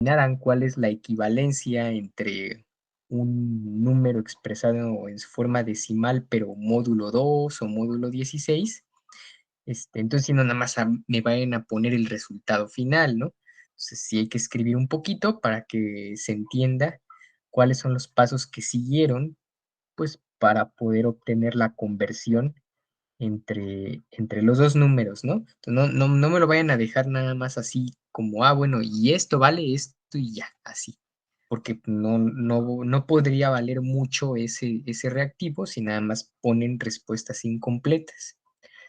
determinaran cuál es la equivalencia entre un número expresado en su forma decimal, pero módulo 2 o módulo 16. Entonces, si no nada más me vayan a poner el resultado final, ¿no? Entonces, sí hay que escribir un poquito para que se entienda cuáles son los pasos que siguieron, pues, para poder obtener la conversión entre los dos números, ¿no? Entonces, no me lo vayan a dejar nada más así como, bueno, y esto vale esto y ya, así, porque no podría valer mucho ese reactivo si nada más ponen respuestas incompletas.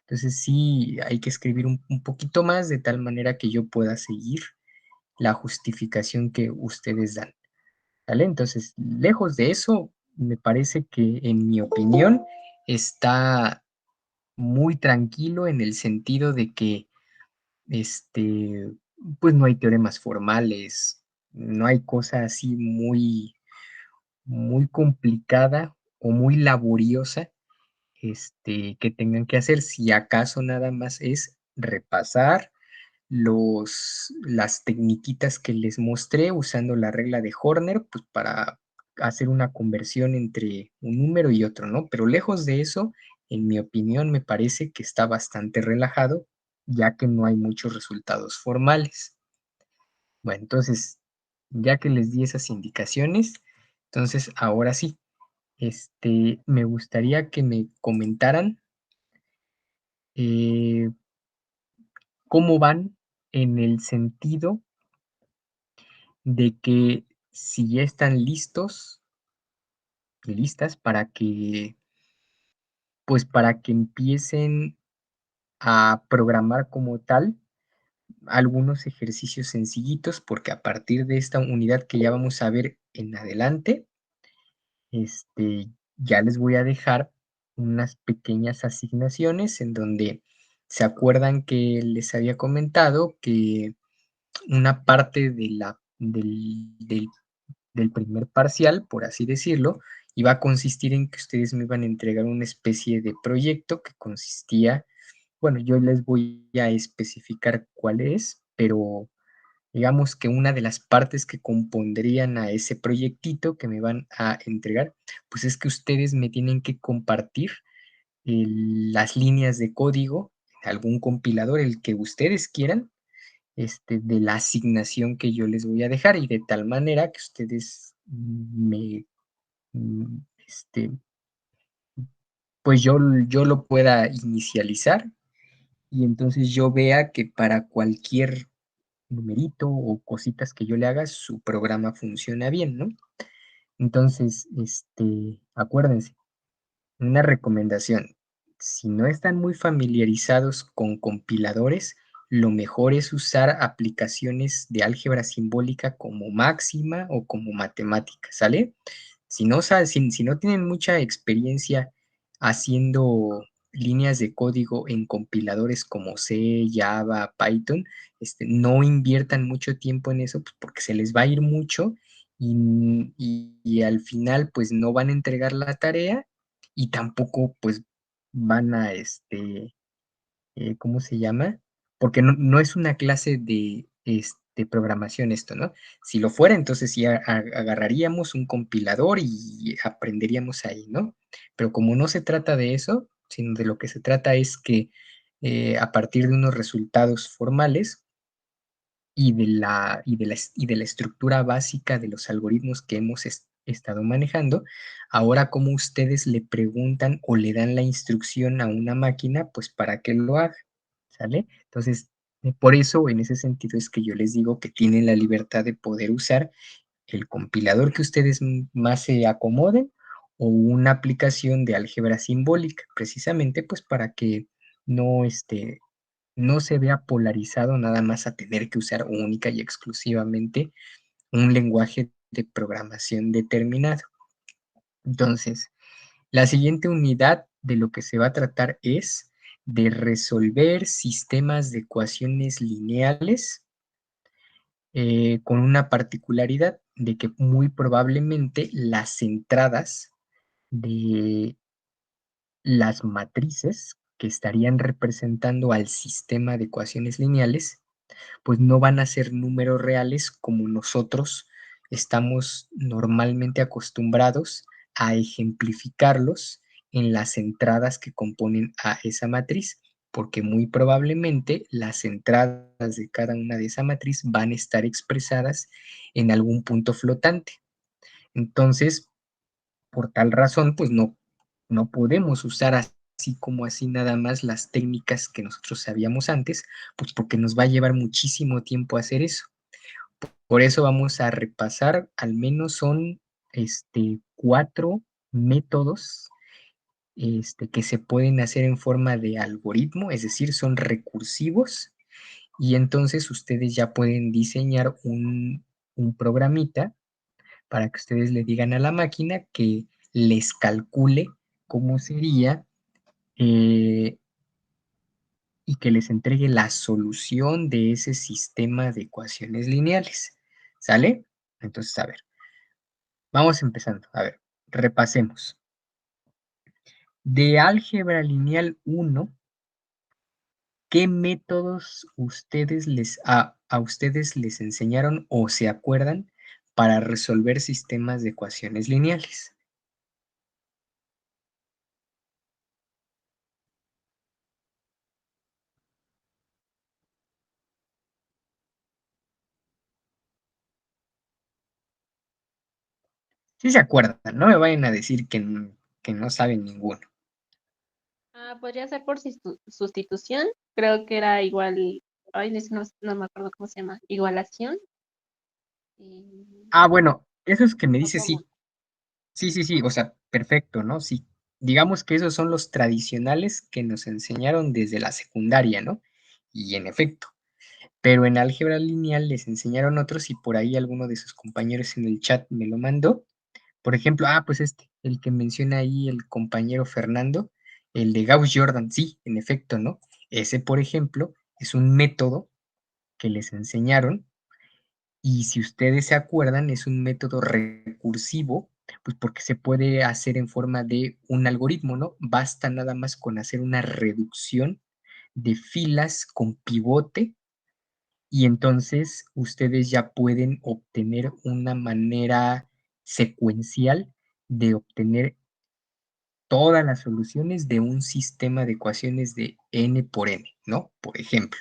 Entonces sí hay que escribir un poquito más de tal manera que yo pueda seguir la justificación que ustedes dan, ¿vale? Entonces, lejos de eso, me parece que en mi opinión está muy tranquilo en el sentido de que, este, pues no hay teoremas formales, no hay cosa así muy complicada o muy laboriosa, que tengan que hacer. Si acaso nada más es repasar las tecniquitas que les mostré usando la regla de Horner, pues para hacer una conversión entre un número y otro, ¿no? Pero lejos de eso, en mi opinión, me parece que está bastante relajado, ya que no hay muchos resultados formales. Bueno, entonces, ya que les di esas indicaciones, entonces ahora sí, me gustaría que me comentaran eh, cómo van en el sentido de que si ya están listos y listas para que empiecen a programar como tal algunos ejercicios sencillitos, porque a partir de esta unidad que ya vamos a ver en adelante, ya les voy a dejar unas pequeñas asignaciones en donde se acuerdan que les había comentado que una parte del primer parcial, por así decirlo, iba a consistir en que ustedes me iban a entregar una especie de proyecto que consistía, bueno, yo les voy a especificar cuál es, pero digamos que una de las partes que compondrían a ese proyectito que me van a entregar, pues es que ustedes me tienen que compartir las líneas de código, algún compilador, el que ustedes quieran, de la asignación que yo les voy a dejar y de tal manera que ustedes mm, este, pues yo lo pueda inicializar y entonces yo vea que para cualquier numerito o cositas que yo le haga, su programa funciona bien, ¿no? Entonces, acuérdense, una recomendación, si no están muy familiarizados con compiladores, lo mejor es usar aplicaciones de álgebra simbólica como Máxima o como Matemática, ¿sale? Si no tienen mucha experiencia haciendo líneas de código en compiladores como C, Java, Python, no inviertan mucho tiempo en eso pues, porque se les va a ir mucho y al final pues no van a entregar la tarea y tampoco pues van a, ¿cómo se llama? Porque no es una clase de programación esto, ¿no? Si lo fuera, entonces sí agarraríamos un compilador y aprenderíamos ahí, ¿no? Pero como no se trata de eso, sino de lo que se trata es que a partir de unos resultados formales y de la estructura básica de los algoritmos que hemos estado manejando, ahora como ustedes le preguntan o le dan la instrucción a una máquina, pues para que lo haga, ¿sale? Entonces, por eso en ese sentido es que yo les digo que tienen la libertad de poder usar el compilador que ustedes más se acomoden o una aplicación de álgebra simbólica, precisamente pues para que no, no se vea polarizado nada más a tener que usar única y exclusivamente un lenguaje de programación determinado. Entonces, la siguiente unidad de lo que se va a tratar es de resolver sistemas de ecuaciones lineales con una particularidad de que muy probablemente las entradas de las matrices que estarían representando al sistema de ecuaciones lineales pues no van a ser números reales como nosotros estamos normalmente acostumbrados a ejemplificarlos en las entradas que componen a esa matriz, porque muy probablemente las entradas de cada una de esa matriz van a estar expresadas en algún punto flotante. Entonces, por tal razón, pues no podemos usar así como así nada más las técnicas que nosotros sabíamos antes, pues porque nos va a llevar muchísimo tiempo hacer eso. Por eso vamos a repasar, al menos son 4 métodos que se pueden hacer en forma de algoritmo, es decir, son recursivos, y entonces ustedes ya pueden diseñar un programita para que ustedes le digan a la máquina que les calcule cómo sería eh, y que les entregue la solución de ese sistema de ecuaciones lineales. ¿Sale? Entonces, a ver, vamos empezando. A ver, repasemos. De álgebra lineal 1, ¿qué métodos a ustedes les enseñaron o se acuerdan para resolver sistemas de ecuaciones lineales? Sí se acuerdan, no me vayan a decir que no saben ninguno. Podría ser por sustitución. Creo que era igual. Ay, es que no me acuerdo cómo se llama. Igualación. Ah, bueno, esos que me ¿O dices, cómo? sí, sí, o sea, perfecto, ¿no? Sí, digamos que esos son los tradicionales que nos enseñaron desde la secundaria, ¿no? Y en efecto, pero en álgebra lineal les enseñaron otros y por ahí alguno de sus compañeros en el chat me lo mandó. Por ejemplo, pues el que menciona ahí el compañero Fernando, el de Gauss-Jordan, sí, en efecto, ¿no? Ese, por ejemplo, es un método que les enseñaron y si ustedes se acuerdan, es un método recursivo, pues porque se puede hacer en forma de un algoritmo, ¿no? Basta nada más con hacer una reducción de filas con pivote y entonces ustedes ya pueden obtener una manera secuencial de obtener todas las soluciones de un sistema de ecuaciones de n por n, ¿no? Por ejemplo,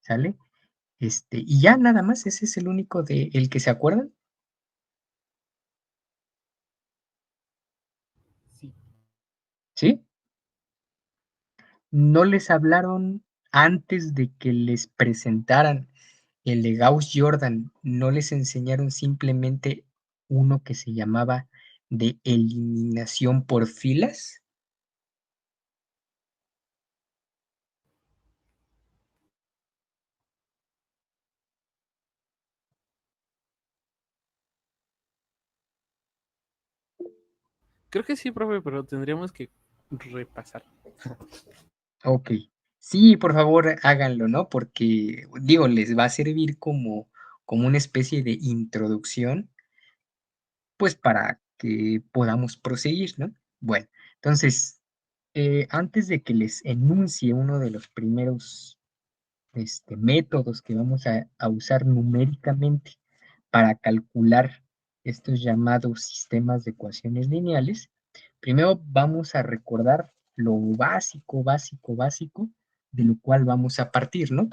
¿sale? Y ya nada más, ese es el único de el que se acuerdan, Sí. ¿sí? ¿No les hablaron antes de que les presentaran el de Gauss-Jordan? ¿No les enseñaron simplemente uno que se llamaba de eliminación por filas? Creo que sí, profe, pero tendríamos que repasar. Ok. Sí, por favor, háganlo, ¿no? Porque, digo, les va a servir como una especie de introducción, pues para que podamos proseguir, ¿no? Bueno, entonces, antes de que les enuncie uno de los primeros métodos que vamos a usar numéricamente para calcular estos llamados sistemas de ecuaciones lineales, primero vamos a recordar lo básico de lo cual vamos a partir, ¿no?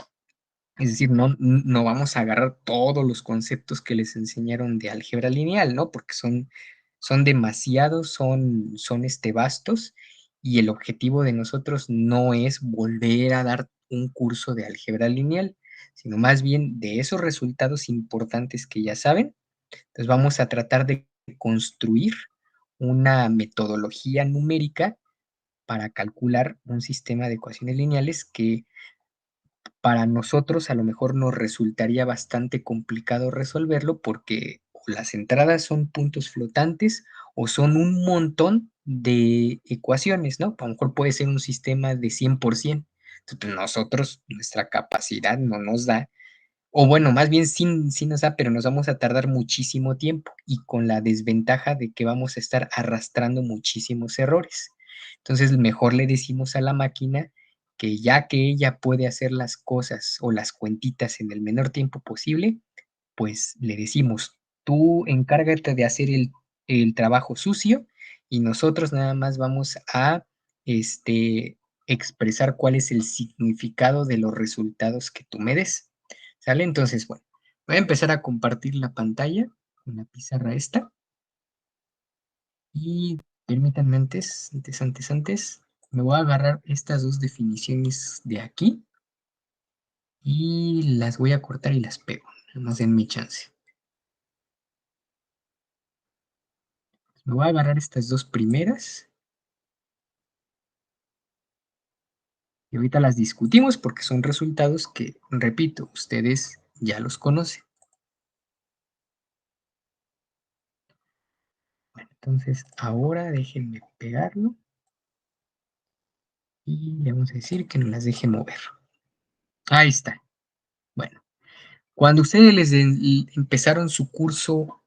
Es decir, no vamos a agarrar todos los conceptos que les enseñaron de álgebra lineal, ¿no? Porque son demasiados, son vastos, y el objetivo de nosotros no es volver a dar un curso de álgebra lineal, sino más bien de esos resultados importantes que ya saben. Entonces vamos a tratar de construir una metodología numérica para calcular un sistema de ecuaciones lineales que para nosotros a lo mejor nos resultaría bastante complicado resolverlo porque o las entradas son puntos flotantes o son un montón de ecuaciones, ¿no? A lo mejor puede ser un sistema de 100%. Entonces, pues, nosotros, nuestra capacidad no nos da, o bueno, más bien sí nos da, pero nos vamos a tardar muchísimo tiempo y con la desventaja de que vamos a estar arrastrando muchísimos errores. Entonces, mejor le decimos a la máquina que ya que ella puede hacer las cosas o las cuentitas en el menor tiempo posible, pues le decimos, tú encárgate de hacer el trabajo sucio y nosotros nada más vamos a expresar cuál es el significado de los resultados que tú me des. ¿Sale? Entonces, bueno, voy a empezar a compartir la pantalla con la pizarra esta y permítanme antes, me voy a agarrar estas dos definiciones de aquí y las voy a cortar y las pego. Nada más den mi chance. Me voy a agarrar estas dos primeras y ahorita las discutimos porque son resultados que, repito, ustedes ya los conocen. Bueno, entonces ahora déjenme pegarlo y le vamos a decir que no las deje mover. Ahí está. Bueno, cuando ustedes empezaron su curso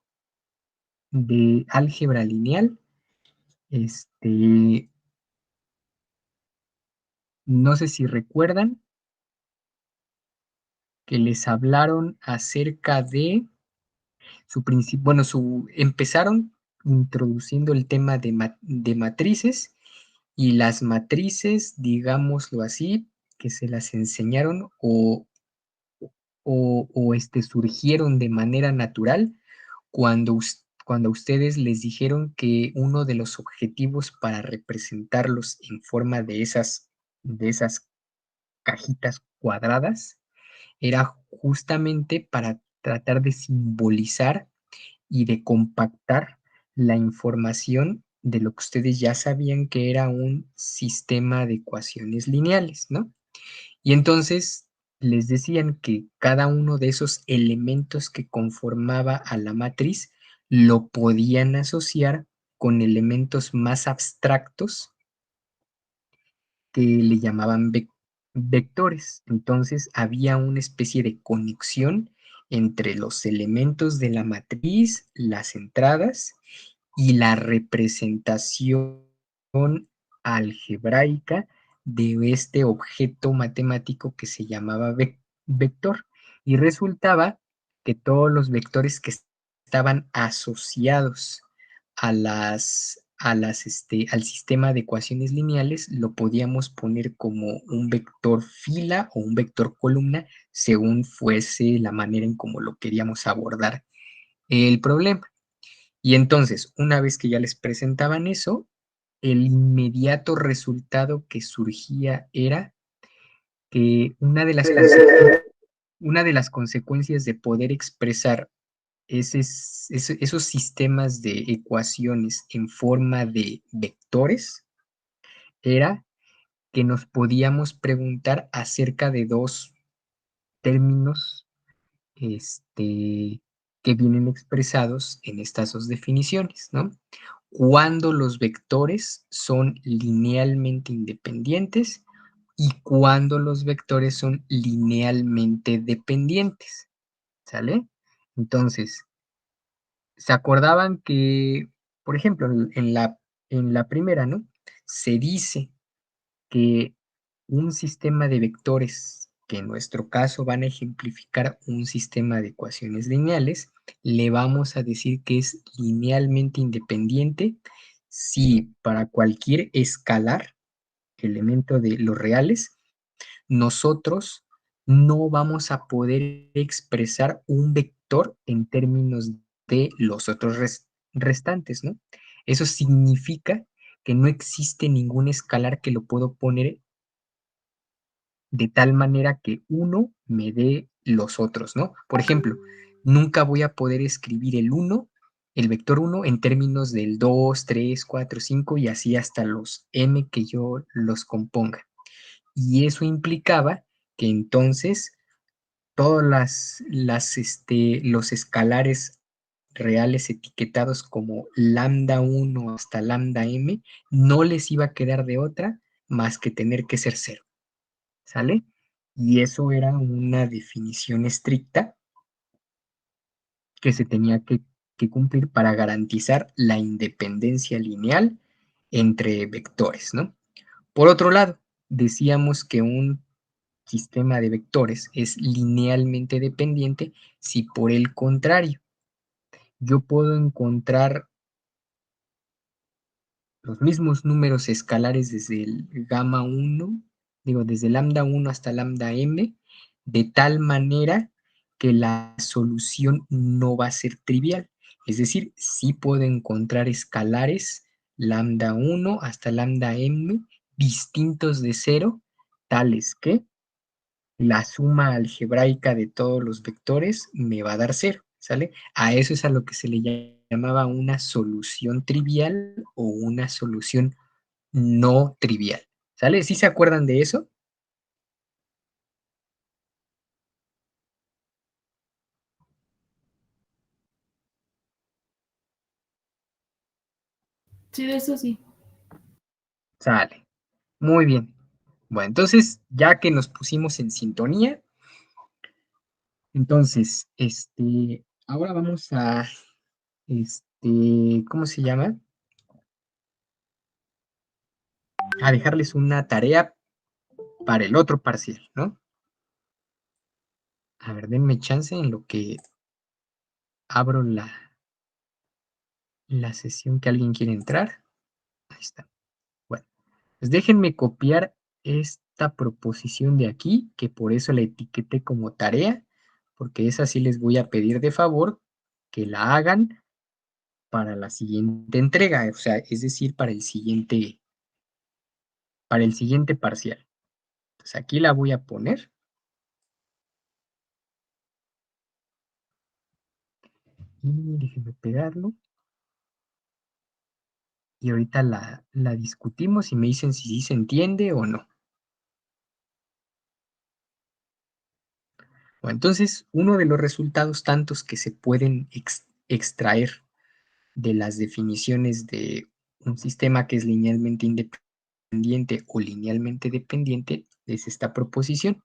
de álgebra lineal, no sé si recuerdan que les hablaron acerca de su principio, bueno, empezaron introduciendo el tema de matrices y las matrices, digámoslo así, que se las enseñaron o surgieron de manera natural cuando a ustedes les dijeron que uno de los objetivos para representarlos en forma de esas cajitas cuadradas era justamente para tratar de simbolizar y de compactar la información de lo que ustedes ya sabían que era un sistema de ecuaciones lineales, ¿no? Y entonces les decían que cada uno de esos elementos que conformaba a la matriz lo podían asociar con elementos más abstractos que le llamaban vectores. Entonces había una especie de conexión entre los elementos de la matriz, las entradas y la representación algebraica de este objeto matemático que se llamaba vector. Y resultaba que todos los vectores que estaban asociados al sistema de ecuaciones lineales lo podíamos poner como un vector fila o un vector columna según fuese la manera en cómo lo queríamos abordar el problema. Y entonces, una vez que ya les presentaban eso, el inmediato resultado que surgía era que una de las consecuencias de poder expresar esos sistemas de ecuaciones en forma de vectores era que nos podíamos preguntar acerca de dos términos que vienen expresados en estas dos definiciones, ¿no? Cuando los vectores son linealmente independientes y cuando los vectores son linealmente dependientes, ¿sale? Entonces, ¿se acordaban que, por ejemplo, en la primera, ¿no? Se dice que un sistema de vectores, que en nuestro caso van a ejemplificar un sistema de ecuaciones lineales, le vamos a decir que es linealmente independiente si para cualquier escalar, elemento de los reales, nosotros no vamos a poder expresar un vector en términos de los otros restantes, ¿no? Eso significa que no existe ningún escalar que lo puedo poner de tal manera que uno me dé los otros, ¿no? Por ejemplo, nunca voy a poder escribir el vector 1 en términos del 2, 3, 4, 5 y así hasta los m que yo los componga. Y eso implicaba que entonces todos los escalares reales etiquetados como lambda 1 hasta lambda m no les iba a quedar de otra más que tener que ser cero. ¿Sale? Y eso era una definición estricta que se tenía que cumplir para garantizar la independencia lineal entre vectores, ¿no? Por otro lado, decíamos que un sistema de vectores es linealmente dependiente si por el contrario yo puedo encontrar los mismos números escalares desde el gamma 1, digo, desde lambda 1 hasta lambda m, de tal manera que la solución no va a ser trivial. Es decir, sí puedo encontrar escalares lambda 1 hasta lambda m distintos de cero, tales que la suma algebraica de todos los vectores me va a dar cero, ¿sale? A eso es a lo que se le llamaba una solución trivial o una solución no trivial, ¿sale? ¿Sí se acuerdan de eso? Sí, de eso sí. Sale, muy bien. Bueno, entonces, ya que nos pusimos en sintonía, entonces, ahora vamos a, ¿cómo se llama? A dejarles una tarea para el otro parcial, ¿no? A ver, denme chance en lo que abro la sesión que alguien quiere entrar. Ahí está. Bueno, pues déjenme copiar esta proposición de aquí, que por eso la etiqueté como tarea, porque esa sí les voy a pedir de favor que la hagan para la siguiente entrega, o sea, es decir, para el siguiente parcial. Entonces aquí la voy a poner y déjenme pegarlo. Y ahorita la discutimos y me dicen si sí se entiende o no. Bueno, entonces, uno de los resultados tantos que se pueden extraer de las definiciones de un sistema que es linealmente independiente o linealmente dependiente es esta proposición.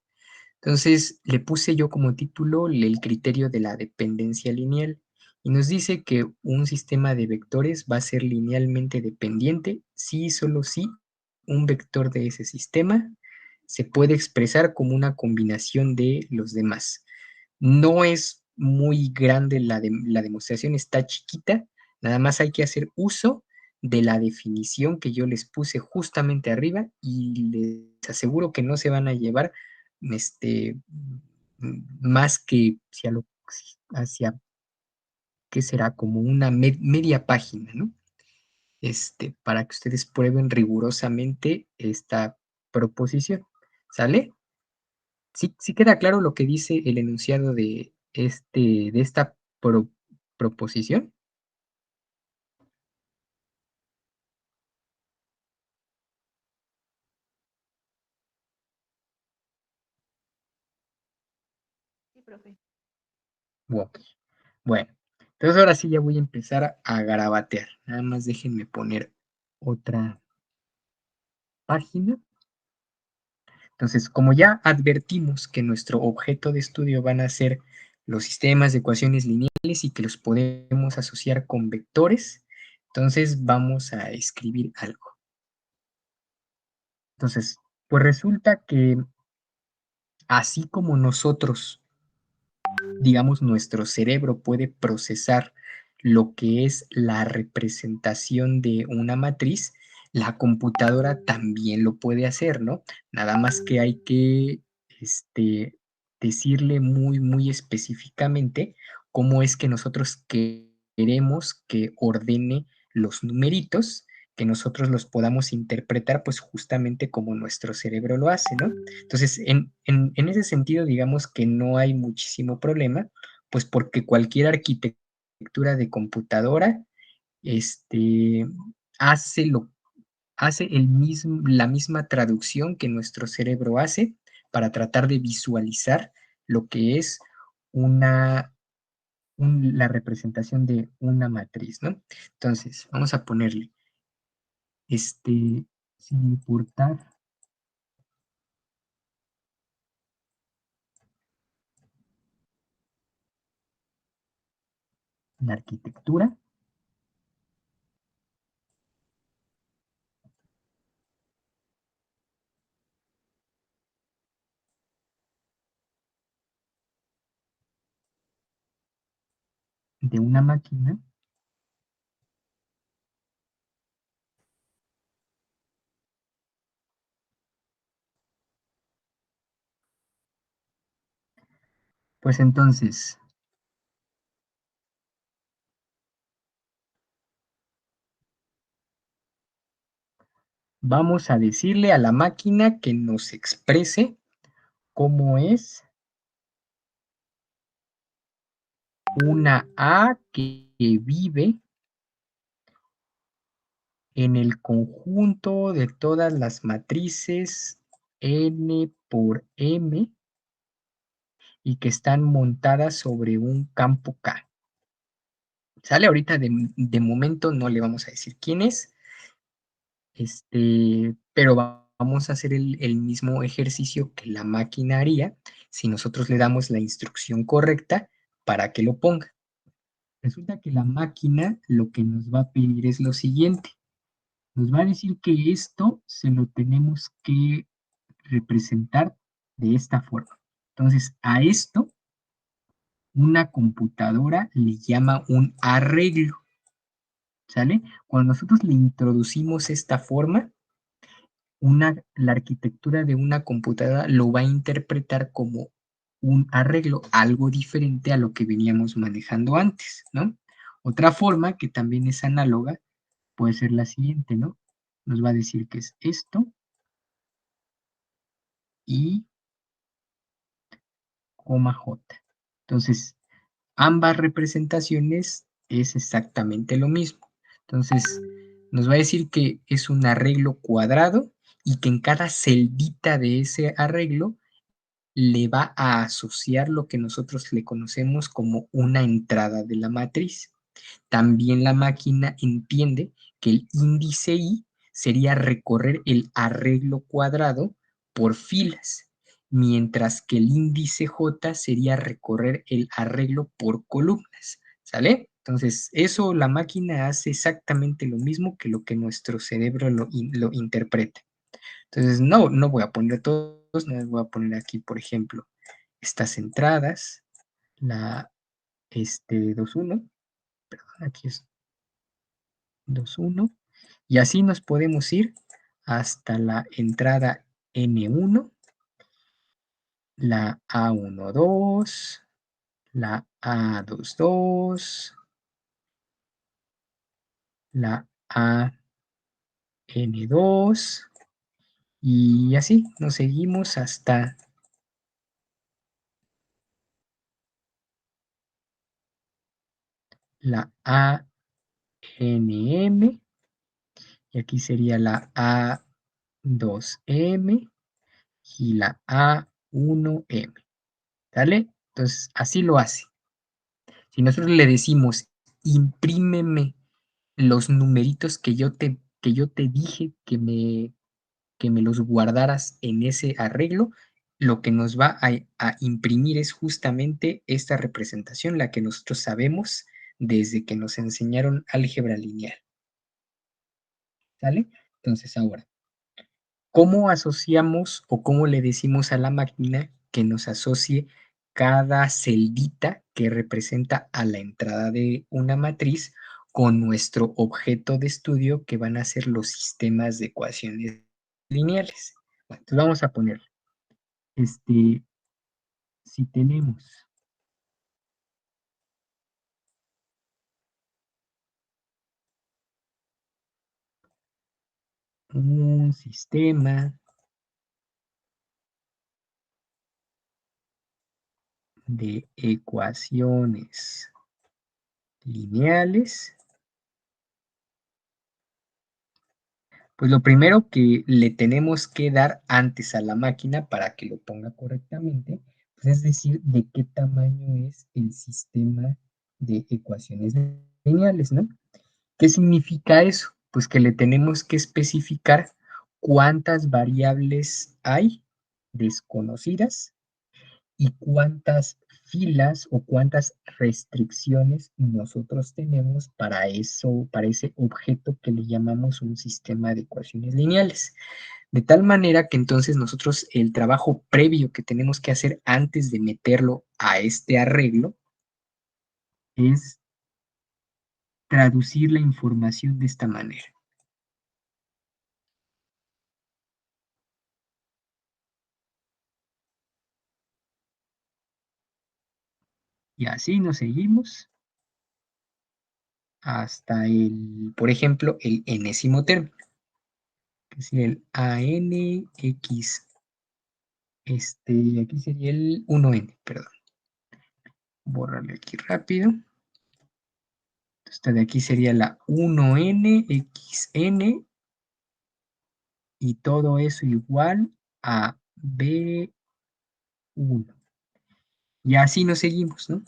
Entonces, le puse yo como título el criterio de la dependencia lineal y nos dice que un sistema de vectores va a ser linealmente dependiente si y solo si un vector de ese sistema se puede expresar como una combinación de los demás. No es muy grande la demostración, está chiquita, nada más hay que hacer uso de la definición que yo les puse justamente arriba y les aseguro que no se van a llevar más que hacia ¿qué será? Como una media página, ¿no? Para que ustedes prueben rigurosamente esta proposición, ¿sale? ¿Sí, sí queda claro lo que dice el enunciado de esta proposición? Sí, profe. Ok. Bueno, entonces ahora sí ya voy a empezar a garabatear. Nada más déjenme poner otra página. Entonces, como ya advertimos que nuestro objeto de estudio van a ser los sistemas de ecuaciones lineales y que los podemos asociar con vectores, entonces vamos a escribir algo. Entonces, pues resulta que así como nosotros, digamos, nuestro cerebro puede procesar lo que es la representación de una matriz, la computadora también lo puede hacer, ¿no? Nada más que hay que decirle muy, muy específicamente cómo es que nosotros queremos que ordene los numeritos, que nosotros los podamos interpretar pues justamente como nuestro cerebro lo hace, ¿no? Entonces, en ese sentido, digamos que no hay muchísimo problema, pues porque cualquier arquitectura de computadora este, hace, hace la misma traducción que nuestro cerebro hace para tratar de visualizar lo que es la representación de una matriz, ¿no? Entonces, vamos a ponerle, sin importar la arquitectura, de una máquina pues entonces vamos a decirle a la máquina que nos exprese cómo es una A que vive en el conjunto de todas las matrices n por m y que están montadas sobre un campo K. ¿Sale? Ahorita de momento no le vamos a decir quién es, pero vamos a hacer el mismo ejercicio que la máquina haría si nosotros le damos la instrucción correcta para que lo ponga. Resulta que la máquina lo que nos va a pedir es lo siguiente. Nos va a decir que esto se lo tenemos que representar de esta forma. Entonces, a esto una computadora le llama un arreglo, ¿sale? Cuando nosotros le introducimos esta forma, la arquitectura de una computadora lo va a interpretar como un arreglo, algo diferente a lo que veníamos manejando antes, ¿no? Otra forma que también es análoga puede ser la siguiente, ¿no? Nos va a decir que es esto y coma J. Entonces, ambas representaciones es exactamente lo mismo. Entonces, nos va a decir que es un arreglo cuadrado y que en cada celdita de ese arreglo le va a asociar lo que nosotros le conocemos como una entrada de la matriz. También la máquina entiende que el índice I sería recorrer el arreglo cuadrado por filas, mientras que el índice J sería recorrer el arreglo por columnas, ¿sale? Entonces, eso la máquina hace exactamente lo mismo que lo que nuestro cerebro lo interpreta. Entonces, no voy a poner todos, no voy a poner aquí, por ejemplo, estas entradas, la 2.1, perdón, aquí es 2.1, y así nos podemos ir hasta la entrada N1, la A12, la A22, la AN2, y así nos seguimos hasta la ANM, y aquí sería la A2M y la A1M, ¿sale? Entonces, así lo hace. Si nosotros le decimos, imprímeme los numeritos que yo te dije que me los guardaras en ese arreglo, lo que nos va a imprimir es justamente esta representación, la que nosotros sabemos desde que nos enseñaron álgebra lineal. ¿Sale? Entonces ahora, ¿cómo asociamos o cómo le decimos a la máquina que nos asocie cada celdita que representa a la entrada de una matriz con nuestro objeto de estudio que van a ser los sistemas de ecuaciones lineales? Bueno, entonces vamos a poner, si tenemos un sistema de ecuaciones lineales, pues lo primero que le tenemos que dar antes a la máquina para que lo ponga correctamente, pues es decir, de qué tamaño es el sistema de ecuaciones lineales, ¿no? ¿Qué significa eso? Pues que le tenemos que especificar cuántas variables hay desconocidas y cuántas filas o cuántas restricciones nosotros tenemos para eso, para ese objeto que le llamamos un sistema de ecuaciones lineales. De tal manera que entonces nosotros el trabajo previo que tenemos que hacer antes de meterlo a este arreglo es traducir la información de esta manera. Y así nos seguimos hasta el, por ejemplo, el enésimo término, que es el ANX, aquí sería el 1N, perdón. Borrarle aquí rápido. Esta de aquí sería la 1NXN y todo eso igual a B1. Y así nos seguimos, ¿no?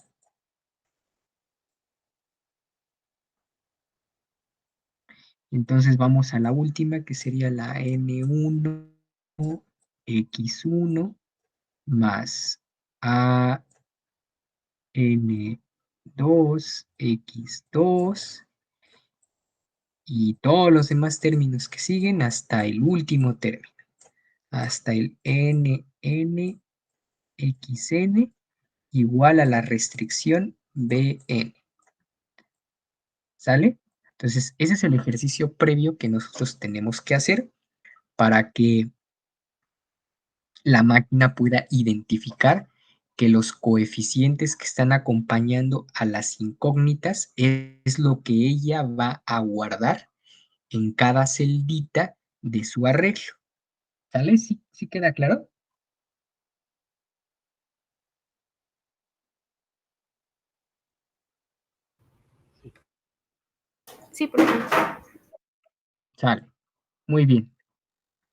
Entonces vamos a la última, que sería la N1X1 más AN2X2 y todos los demás términos que siguen hasta el último término, hasta el NNXN igual a la restricción Bn. ¿Sale? Entonces, ese es el ejercicio previo que nosotros tenemos que hacer para que la máquina pueda identificar que los coeficientes que están acompañando a las incógnitas es lo que ella va a guardar en cada celdita de su arreglo. ¿Sale? ¿Sí, sí queda claro? Sí, por favor. Sale. Muy bien.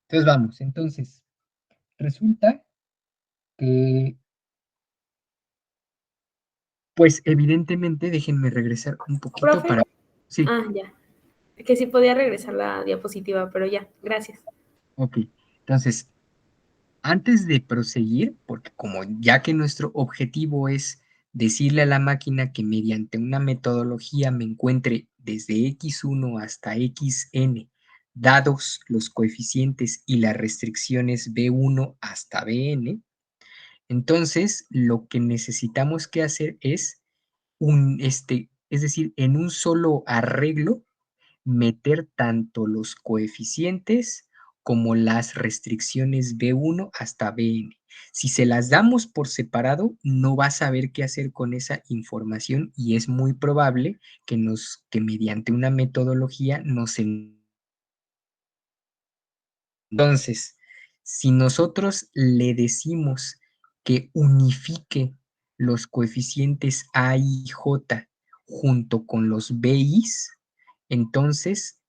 Entonces vamos. Entonces, resulta que, pues evidentemente, déjenme regresar un poquito Profe. para... Sí, Ah, ya. Que sí podía regresar la diapositiva, pero ya, gracias. ok. Entonces, antes de proseguir, porque como ya que nuestro objetivo es decirle a la máquina que mediante una metodología me encuentre desde x1 hasta xn, dados los coeficientes y las restricciones b1 hasta bn, entonces lo que necesitamos que hacer es es decir, en un solo arreglo, meter tanto los coeficientes como las restricciones B1 hasta Bn. Si se las damos por separado, no va a saber qué hacer con esa información y es muy probable que mediante una metodología nos... Entonces, si nosotros le decimos que unifique los coeficientes A y J junto con los BIs, entonces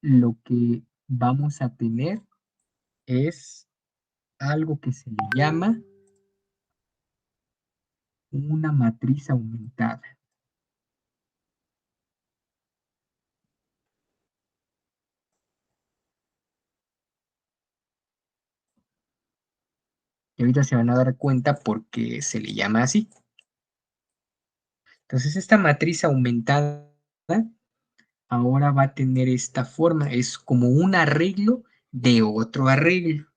lo que vamos a tener es algo que se le llama una matriz aumentada. Y ahorita se van a dar cuenta por qué se le llama así. Entonces, esta matriz aumentada ahora va a tener esta forma. Es como un arreglo de otro arreglo.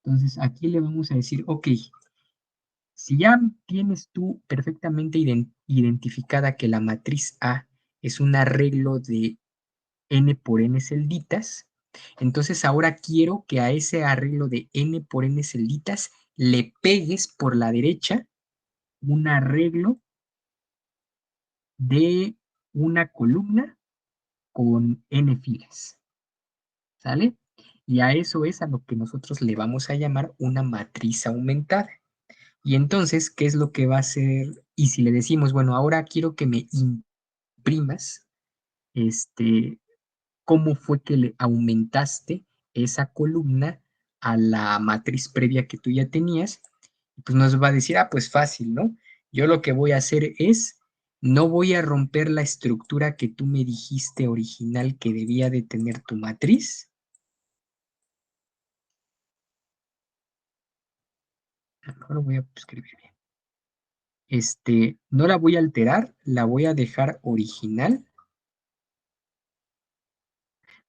Entonces, aquí le vamos a decir, ok, si ya tienes tú perfectamente identificada que la matriz A es un arreglo de n por n celditas, entonces ahora quiero que a ese arreglo de n por n celditas le pegues por la derecha un arreglo de una columna con n filas, ¿sale? Y a eso es a lo que nosotros le vamos a llamar una matriz aumentada. Y entonces, ¿qué es lo que va a hacer? Y si le decimos, bueno, ahora quiero que me imprimas, cómo fue que le aumentaste esa columna a la matriz previa que tú ya tenías, pues nos va a decir, ah, pues fácil, ¿no? Yo lo que voy a hacer es, no voy a romper la estructura que tú me dijiste original que debía de tener tu matriz. Mejor lo voy a escribir bien. No la voy a alterar, la voy a dejar original,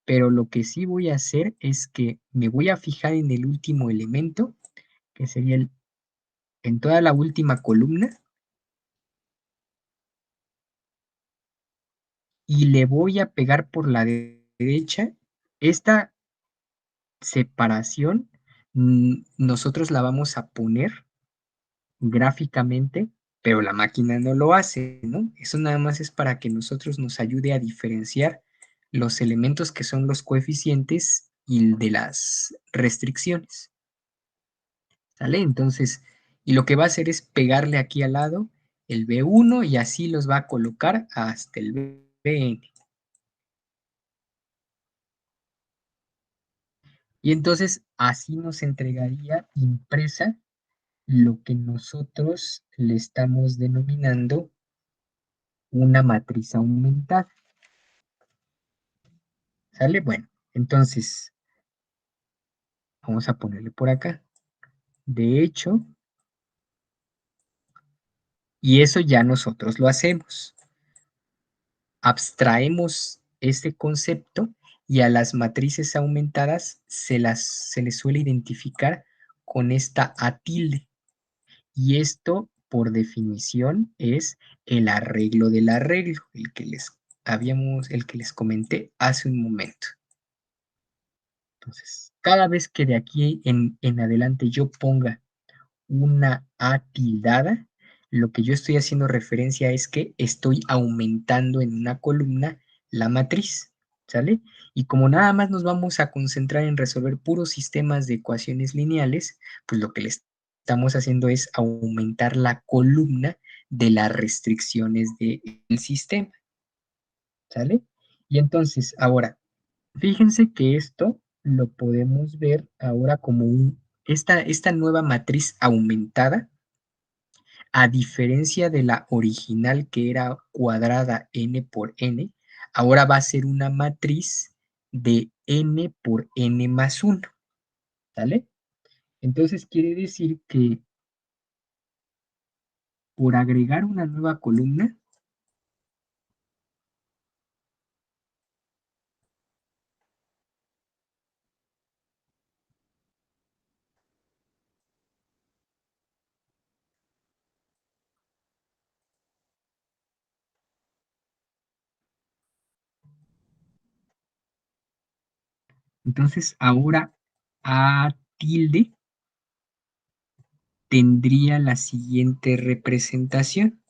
pero lo que sí voy a hacer es que me voy a fijar en el último elemento, que sería en toda la última columna, y le voy a pegar por la derecha. Esta separación nosotros la vamos a poner gráficamente, pero la máquina no lo hace, ¿no? Eso nada más es para que nosotros nos ayude a diferenciar los elementos que son los coeficientes y de las restricciones, ¿sale? Entonces, y lo que va a hacer es pegarle aquí al lado el B1 y así los va a colocar hasta el BN. Y entonces así nos entregaría impresa lo que nosotros le estamos denominando una matriz aumentada. ¿Sale? Bueno, entonces vamos a ponerle por acá. De hecho, y eso ya nosotros lo hacemos. Abstraemos este concepto y a las matrices aumentadas se les suele identificar con esta A tilde. Y esto, por definición, es el arreglo del arreglo, el que les comenté hace un momento. Entonces, cada vez que de aquí en adelante yo ponga una A tildada, lo que yo estoy haciendo referencia es que estoy aumentando en una columna la matriz, ¿sale? Y como nada más nos vamos a concentrar en resolver puros sistemas de ecuaciones lineales, pues lo que le estamos haciendo es aumentar la columna de las restricciones del sistema, ¿sale? Y entonces, ahora, fíjense que esto lo podemos ver ahora como esta nueva matriz aumentada, a diferencia de la original que era cuadrada n por n, ahora va a ser una matriz de n por n más 1, ¿sale? Entonces quiere decir que por agregar una nueva columna, entonces ahora A tilde tendría la siguiente representación.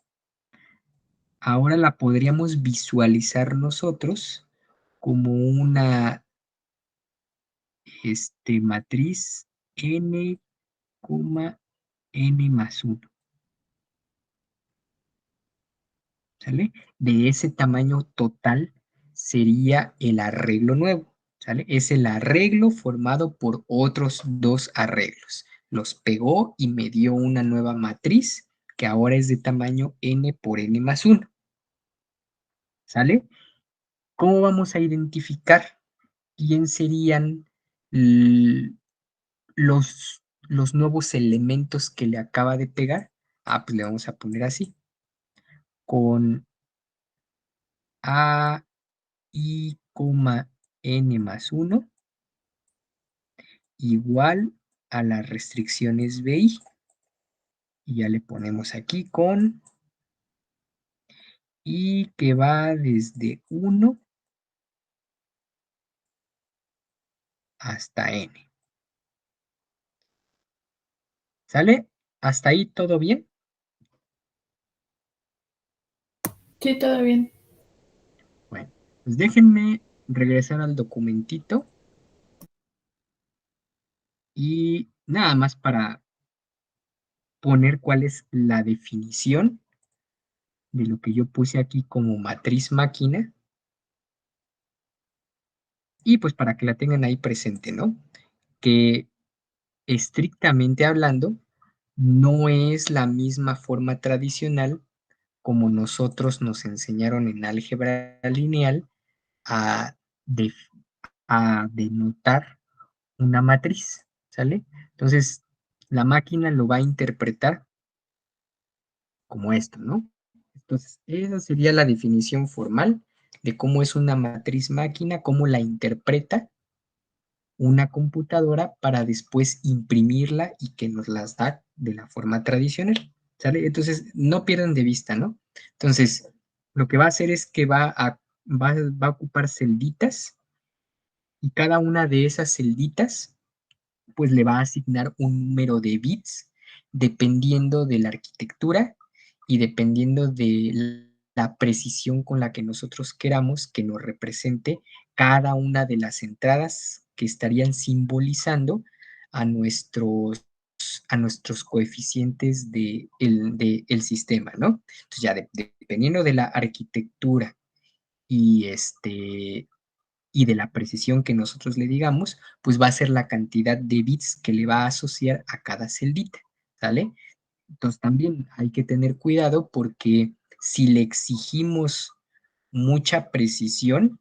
Ahora la podríamos visualizar nosotros como una matriz n, n más 1, ¿sale? De ese tamaño total sería el arreglo nuevo, ¿sale? Es el arreglo formado por otros dos arreglos. Los pegó y me dio una nueva matriz que ahora es de tamaño n por n más 1, ¿sale? ¿Cómo vamos a identificar quién serían los nuevos elementos que le acaba de pegar? Ah, pues le vamos a poner así, con A, I, n más 1 igual a las restricciones BI. Y ya le ponemos aquí con I que va desde 1 hasta N. ¿Sale? ¿Hasta ahí todo bien? Sí, todo bien. Bueno, pues déjenme regresar al documentito y nada más para poner cuál es la definición de lo que yo puse aquí como matriz máquina y pues para que la tengan ahí presente, ¿no? Que estrictamente hablando no es la misma forma tradicional como nosotros nos enseñaron en álgebra lineal a, a denotar una matriz, ¿sale? Entonces, la máquina lo va a interpretar como esto, ¿no? Entonces, esa sería la definición formal de cómo es una matriz máquina, cómo la interpreta una computadora para después imprimirla y que nos las da de la forma tradicional, ¿sale? Entonces, no pierdan de vista, ¿no? Entonces, lo que va a hacer es que va a va a ocupar celditas y cada una de esas celditas pues le va a asignar un número de bits dependiendo de la arquitectura y dependiendo de la precisión con la que nosotros queramos que nos represente cada una de las entradas que estarían simbolizando a nuestros coeficientes del sistema, ¿no? Entonces ya dependiendo de la arquitectura y y de la precisión que nosotros le digamos, pues va a ser la cantidad de bits que le va a asociar a cada celdita, ¿sale? Entonces también hay que tener cuidado porque si le exigimos mucha precisión,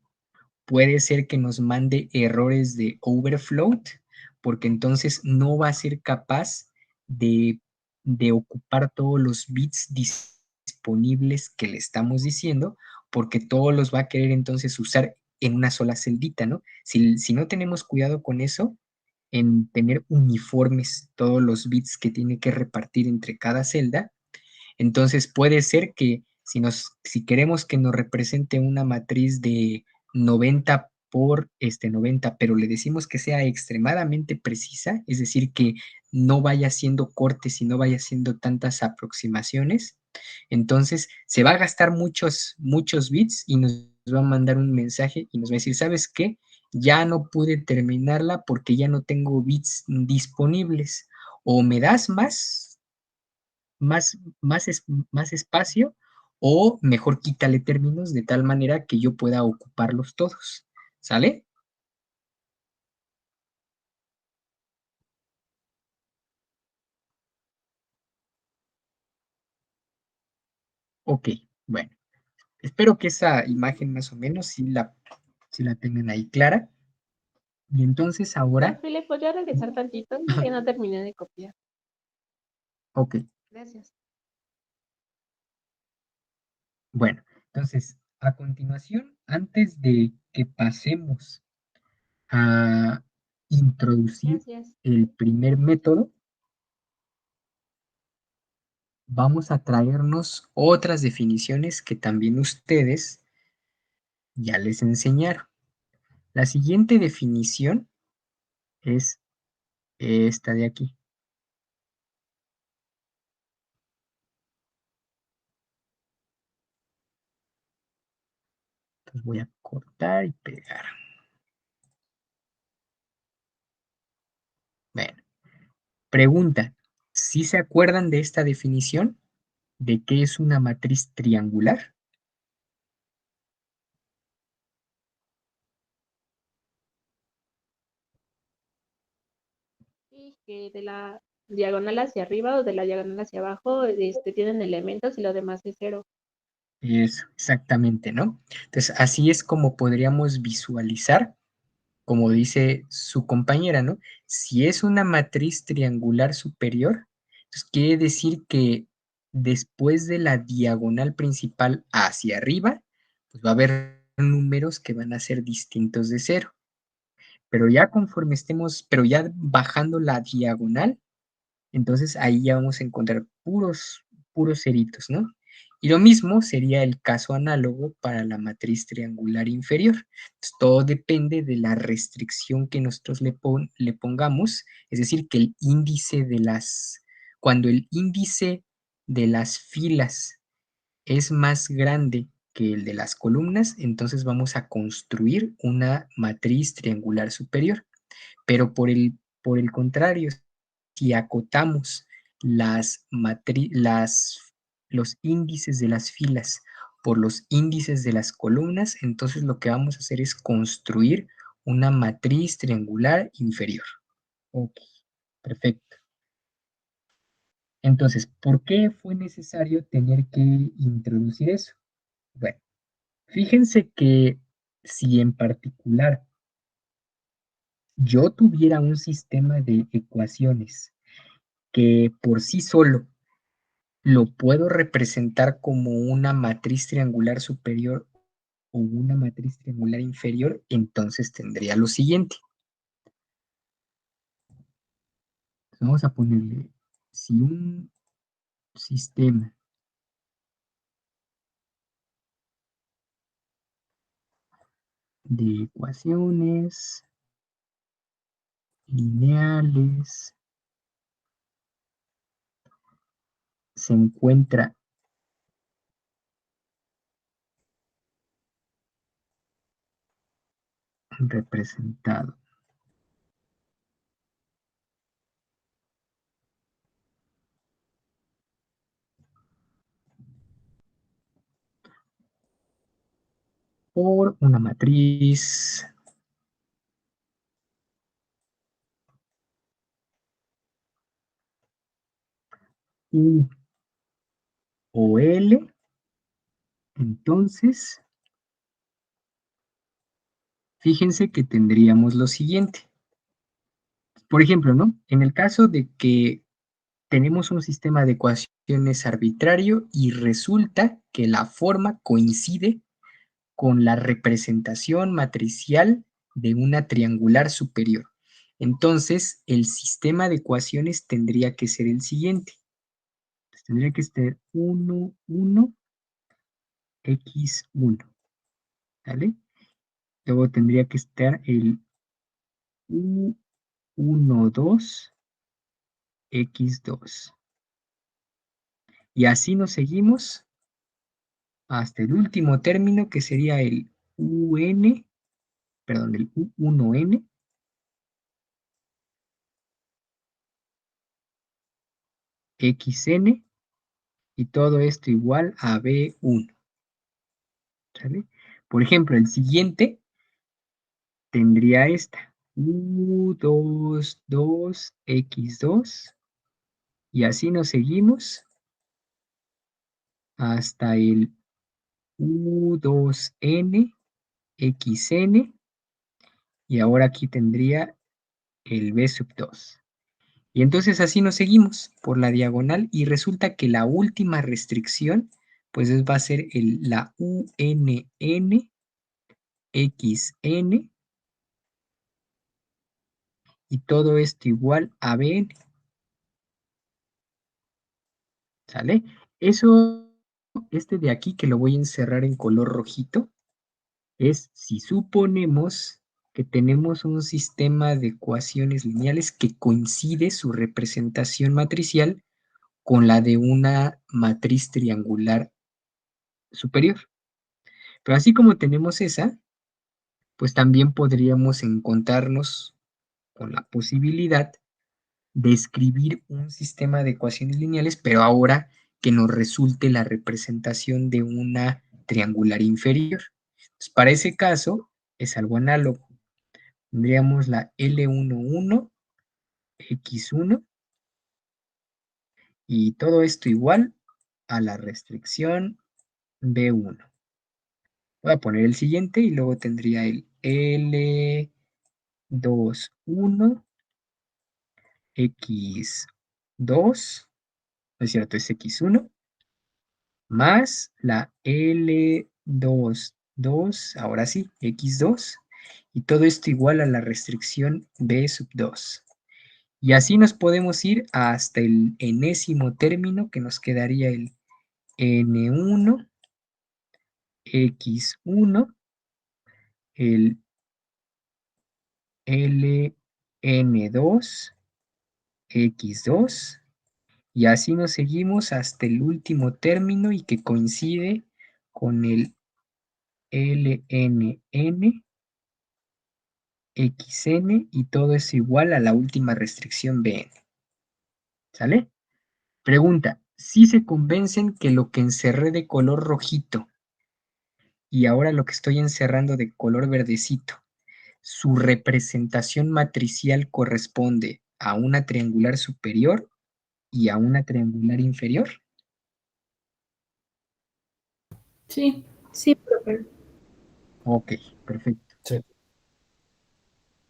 puede ser que nos mande errores de overflow, porque entonces no va a ser capaz de, de ocupar todos los bits disponibles que le estamos diciendo, porque todos los va a querer entonces usar en una sola celdita, ¿no? Si no tenemos cuidado con eso, en tener uniformes todos los bits que tiene que repartir entre cada celda, entonces puede ser que si queremos que nos represente una matriz de 90 por 90, pero le decimos que sea extremadamente precisa, es decir, que no vaya haciendo cortes y no vaya haciendo tantas aproximaciones, entonces se va a gastar muchos bits y nos va a mandar un mensaje y nos va a decir, ¿sabes qué? Ya no pude terminarla porque ya no tengo bits disponibles. O me das más espacio o mejor quítale términos de tal manera que yo pueda ocuparlos todos. ¿Sale? Ok, bueno. Espero que esa imagen más o menos sí la tengan ahí clara. Y entonces Señor ahora, Philip, ¿podría regresar tantito? Que no terminé de copiar. ok, Gracias. bueno. Entonces, a continuación, antes de que pasemos a introducir Gracias. el primer método, vamos a traernos otras definiciones que también ustedes ya les enseñaron. La siguiente definición es esta de aquí. Entonces voy a cortar y pegar. Bueno, pregunta, ¿sí se acuerdan de esta definición? ¿De qué es una matriz triangular? Y que de la diagonal hacia arriba o de la diagonal hacia abajo tienen elementos y lo demás es cero. Eso, exactamente, ¿no? Entonces, así es como podríamos visualizar, como dice su compañera, ¿no? Si es una matriz triangular superior, entonces quiere decir que después de la diagonal principal hacia arriba, pues va a haber números que van a ser distintos de cero. Pero ya conforme estemos, pero ya bajando la diagonal, entonces ahí ya vamos a encontrar puros ceritos, ¿no? Y lo mismo sería el caso análogo para la matriz triangular inferior. Entonces, todo depende de la restricción que nosotros le pongamos, es decir, que cuando el índice de las filas es más grande que el de las columnas, entonces vamos a construir una matriz triangular superior. Pero por el contrario, si acotamos los índices de las filas por los índices de las columnas, entonces lo que vamos a hacer es construir una matriz triangular inferior. Ok, perfecto. Entonces, ¿por qué fue necesario tener que introducir eso? Bueno, fíjense que si en particular yo tuviera un sistema de ecuaciones que por sí solo lo puedo representar como una matriz triangular superior o una matriz triangular inferior, entonces tendría lo siguiente. Vamos a ponerle, si un sistema de ecuaciones lineales se encuentra representado por una matriz U o L, entonces fíjense que tendríamos lo siguiente. Por ejemplo, ¿no? En el caso de que tenemos un sistema de ecuaciones arbitrario y resulta que la forma coincide con la representación matricial de una triangular superior. Entonces, el sistema de ecuaciones tendría que ser el siguiente. Entonces, tendría que ser 1, 1, x1, ¿vale? Luego tendría que estar el u1, 2, x2. Y así nos seguimos hasta el último término, que sería el el u1n, xn, y todo esto igual a b1. ¿Sale? Por ejemplo, el siguiente tendría esta, u2, 2, x2, y así nos seguimos hasta el u2n, xn, y ahora aquí tendría el b sub 2. Y entonces así nos seguimos por la diagonal y resulta que la última restricción pues va a ser la UNN XN y todo esto igual a BN. ¿Sale? Eso, este de aquí que lo voy a encerrar en color rojito, es si suponemos que tenemos un sistema de ecuaciones lineales que coincide su representación matricial con la de una matriz triangular superior. Pero así como tenemos esa, pues también podríamos encontrarnos con la posibilidad de escribir un sistema de ecuaciones lineales, pero ahora que nos resulte la representación de una triangular inferior. Entonces, para ese caso es algo análogo. Tendríamos la L11, X1 y todo esto igual a la restricción B1. Voy a poner el siguiente y luego tendría el L21, X2, no es cierto, es X1, más la L22, ahora sí, X2, y todo esto igual a la restricción B sub 2. Y así nos podemos ir hasta el enésimo término, que nos quedaría el N1, X1, el LN2, X2, y así nos seguimos hasta el último término y que coincide con el LNN, XN, y todo es igual a la última restricción BN. ¿Sale? Pregunta, si se convencen que lo que encerré de color rojito y ahora lo que estoy encerrando de color verdecito, su representación matricial corresponde a una triangular superior y a una triangular inferior? Sí. Sí, profe. Ok, perfecto. Sí.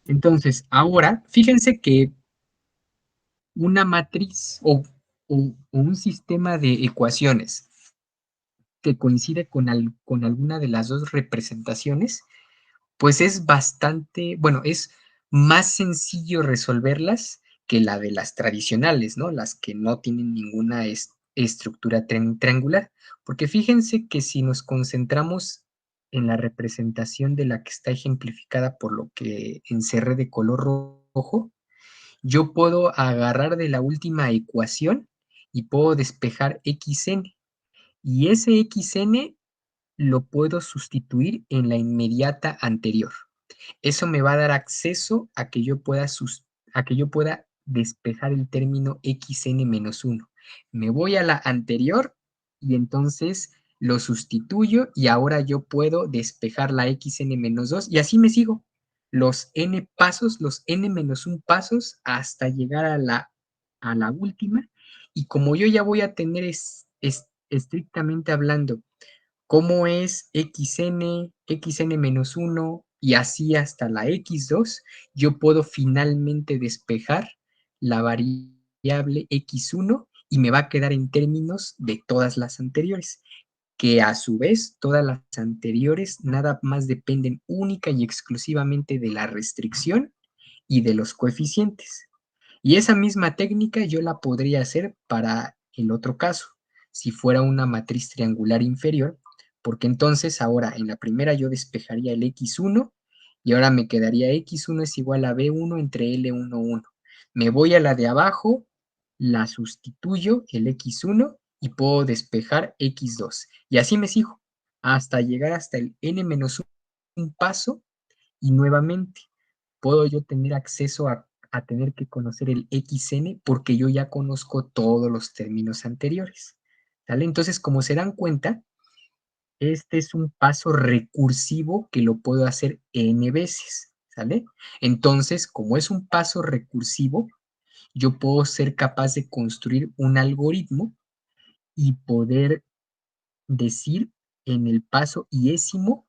Entonces, ahora, fíjense que una matriz o un sistema de ecuaciones que coincide con alguna de las dos representaciones, pues es bastante, bueno, es más sencillo resolverlas que la de las tradicionales, ¿no? Las que no tienen ninguna estructura triangular. Porque fíjense que si nos concentramos en la representación de la que está ejemplificada por lo que encerré de color rojo, yo puedo agarrar de la última ecuación y puedo despejar xn. Y ese xn lo puedo sustituir en la inmediata anterior. Eso me va a dar acceso a que yo pueda, despejar el término xn-1. Me voy a la anterior y entonces lo sustituyo y ahora yo puedo despejar la xn-2 y así me sigo los n pasos, los n-1 pasos hasta llegar a la última. Y como yo ya voy a tener estrictamente hablando cómo es xn, xn-1 y así hasta la x2, yo puedo finalmente despejar la variable x1 y me va a quedar en términos de todas las anteriores, que a su vez todas las anteriores nada más dependen única y exclusivamente de la restricción y de los coeficientes. Y esa misma técnica yo la podría hacer para el otro caso, si fuera una matriz triangular inferior, porque entonces ahora en la primera yo despejaría el x1 y ahora me quedaría x1 es igual a b1 entre L11. Me voy a la de abajo, la sustituyo el x1 y puedo despejar x2. Y así me sigo hasta llegar hasta el n-1 paso y nuevamente puedo yo tener acceso a tener que conocer el xn porque yo ya conozco todos los términos anteriores. ¿Sale? Entonces, como se dan cuenta, este es un paso recursivo que lo puedo hacer n veces. ¿Sale? Entonces, como es un paso recursivo, yo puedo ser capaz de construir un algoritmo y poder decir en el paso iésimo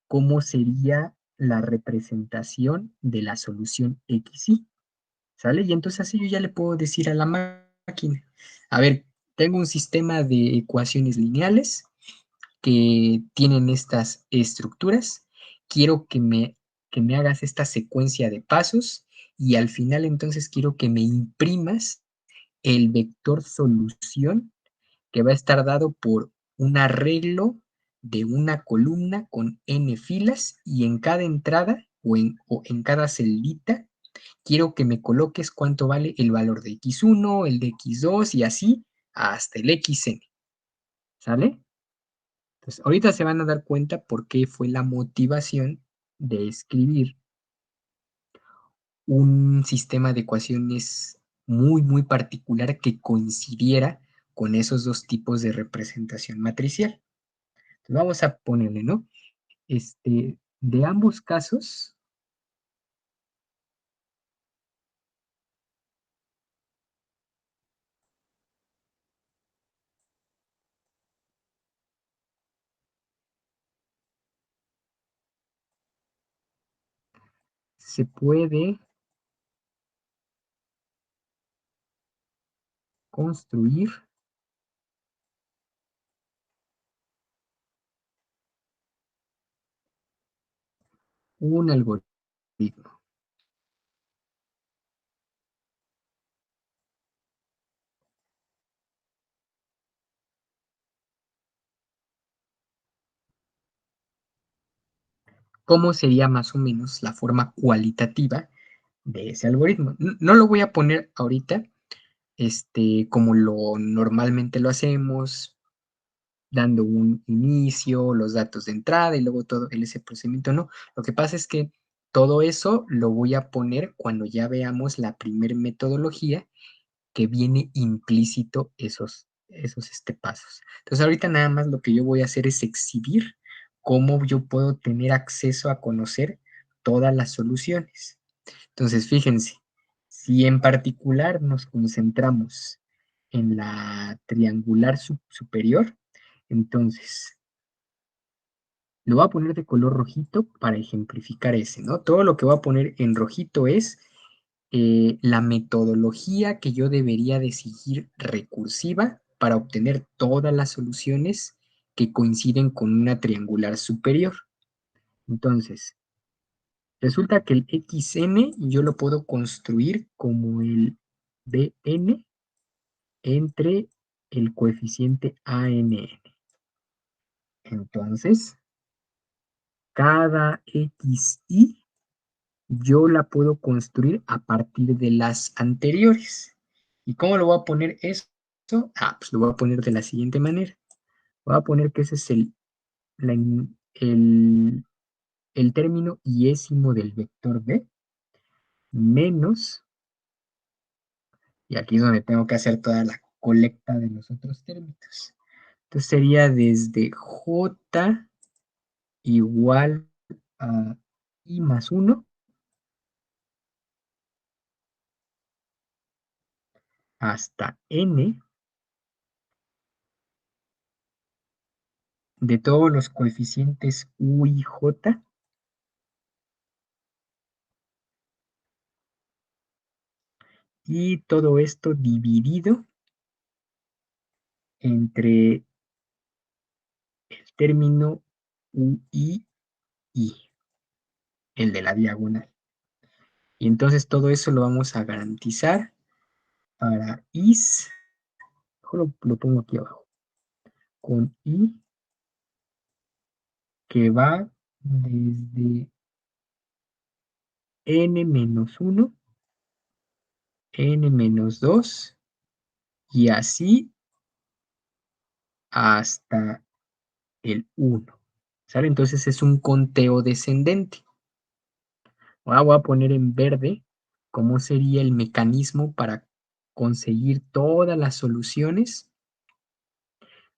cómo sería la representación de la solución xy. ¿Sale? Y entonces así yo ya le puedo decir a la máquina, a ver, tengo un sistema de ecuaciones lineales que tienen estas estructuras, quiero que me hagas esta secuencia de pasos y al final entonces quiero que me imprimas el vector solución que va a estar dado por un arreglo de una columna con n filas y en cada entrada o en cada celita quiero que me coloques cuánto vale el valor de x1, el de x2 y así hasta el xn. ¿Sale? Entonces, ahorita se van a dar cuenta por qué fue la motivación de escribir un sistema de ecuaciones muy, muy particular que coincidiera con esos dos tipos de representación matricial. Entonces, vamos a ponerle, ¿no? De ambos casos, se puede construir un algoritmo. ¿Cómo sería más o menos la forma cualitativa de ese algoritmo? No lo voy a poner ahorita, como lo normalmente lo hacemos, dando un inicio, los datos de entrada y luego todo ese procedimiento, no. Lo que pasa es que todo eso lo voy a poner cuando ya veamos la primer metodología que viene implícito esos pasos. Entonces ahorita nada más lo que yo voy a hacer es exhibir cómo yo puedo tener acceso a conocer todas las soluciones. Entonces fíjense, si en particular nos concentramos en la triangular superior, entonces lo voy a poner de color rojito para ejemplificar ese, ¿no? Todo lo que voy a poner en rojito es la metodología que yo debería de seguir recursiva para obtener todas las soluciones que coinciden con una triangular superior. Entonces, resulta que el xn yo lo puedo construir como el bn entre el coeficiente ann. Entonces, cada xy yo la puedo construir a partir de las anteriores. ¿Y cómo lo voy a poner eso? Pues lo voy a poner de la siguiente manera. Voy a poner que ese es el término iésimo del vector b menos, y aquí es donde tengo que hacer toda la colecta de los otros términos. Entonces sería desde j igual a i más 1 hasta n de todos los coeficientes u y j y todo esto dividido entre el término u y i, el de la diagonal. Y entonces todo eso lo vamos a garantizar para is, lo pongo aquí abajo, con i que va desde n menos 1, n menos 2 y así hasta el 1. ¿Sale? Entonces es un conteo descendente. Ahora voy a poner en verde cómo sería el mecanismo para conseguir todas las soluciones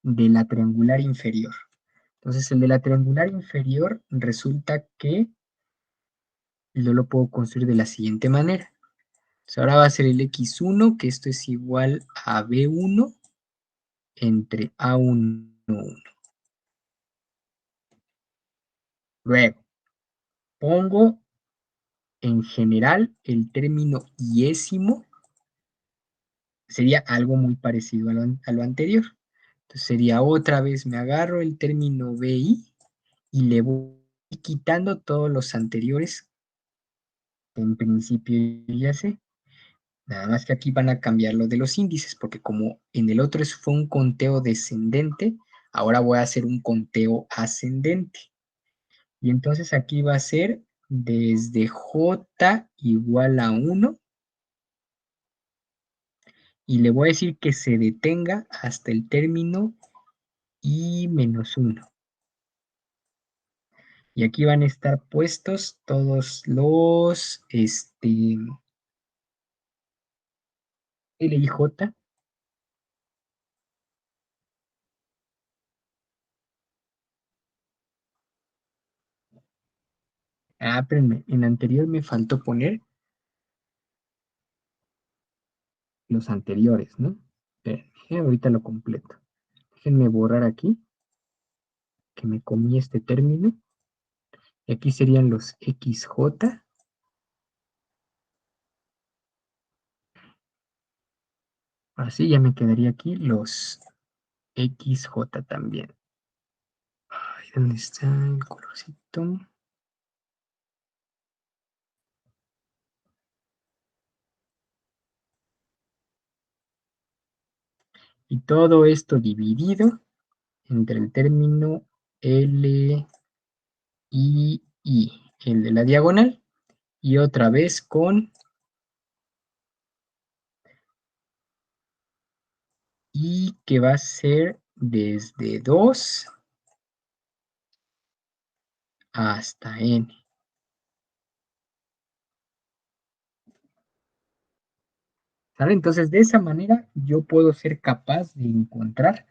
de la triangular inferior. Entonces el de la triangular inferior resulta que yo lo puedo construir de la siguiente manera. Entonces ahora va a ser el x1, que esto es igual a b1 entre a1, 1. Luego, pongo en general el término iésimo, sería algo muy parecido a lo anterior. Entonces sería otra vez, me agarro el término bi y le voy quitando todos los anteriores, que en principio ya sé. Nada más que aquí van a cambiar lo de los índices, porque como en el otro fue un conteo descendente, ahora voy a hacer un conteo ascendente. Y entonces aquí va a ser desde j igual a 1 y le voy a decir que se detenga hasta el término i menos 1. Y aquí van a estar puestos todos los L y J. Espérenme, en anterior me faltó poner los anteriores, ¿no? Espérenme, ahorita lo completo. Déjenme borrar aquí, que me comí este término. Y aquí serían los XJ. Así ya me quedaría aquí los XJ también. Ay, ¿dónde está el colorcito? Y todo esto dividido entre el término L y I, el de la diagonal, y otra vez con I que va a ser desde 2 hasta N. ¿Sale? Entonces, de esa manera yo puedo ser capaz de encontrar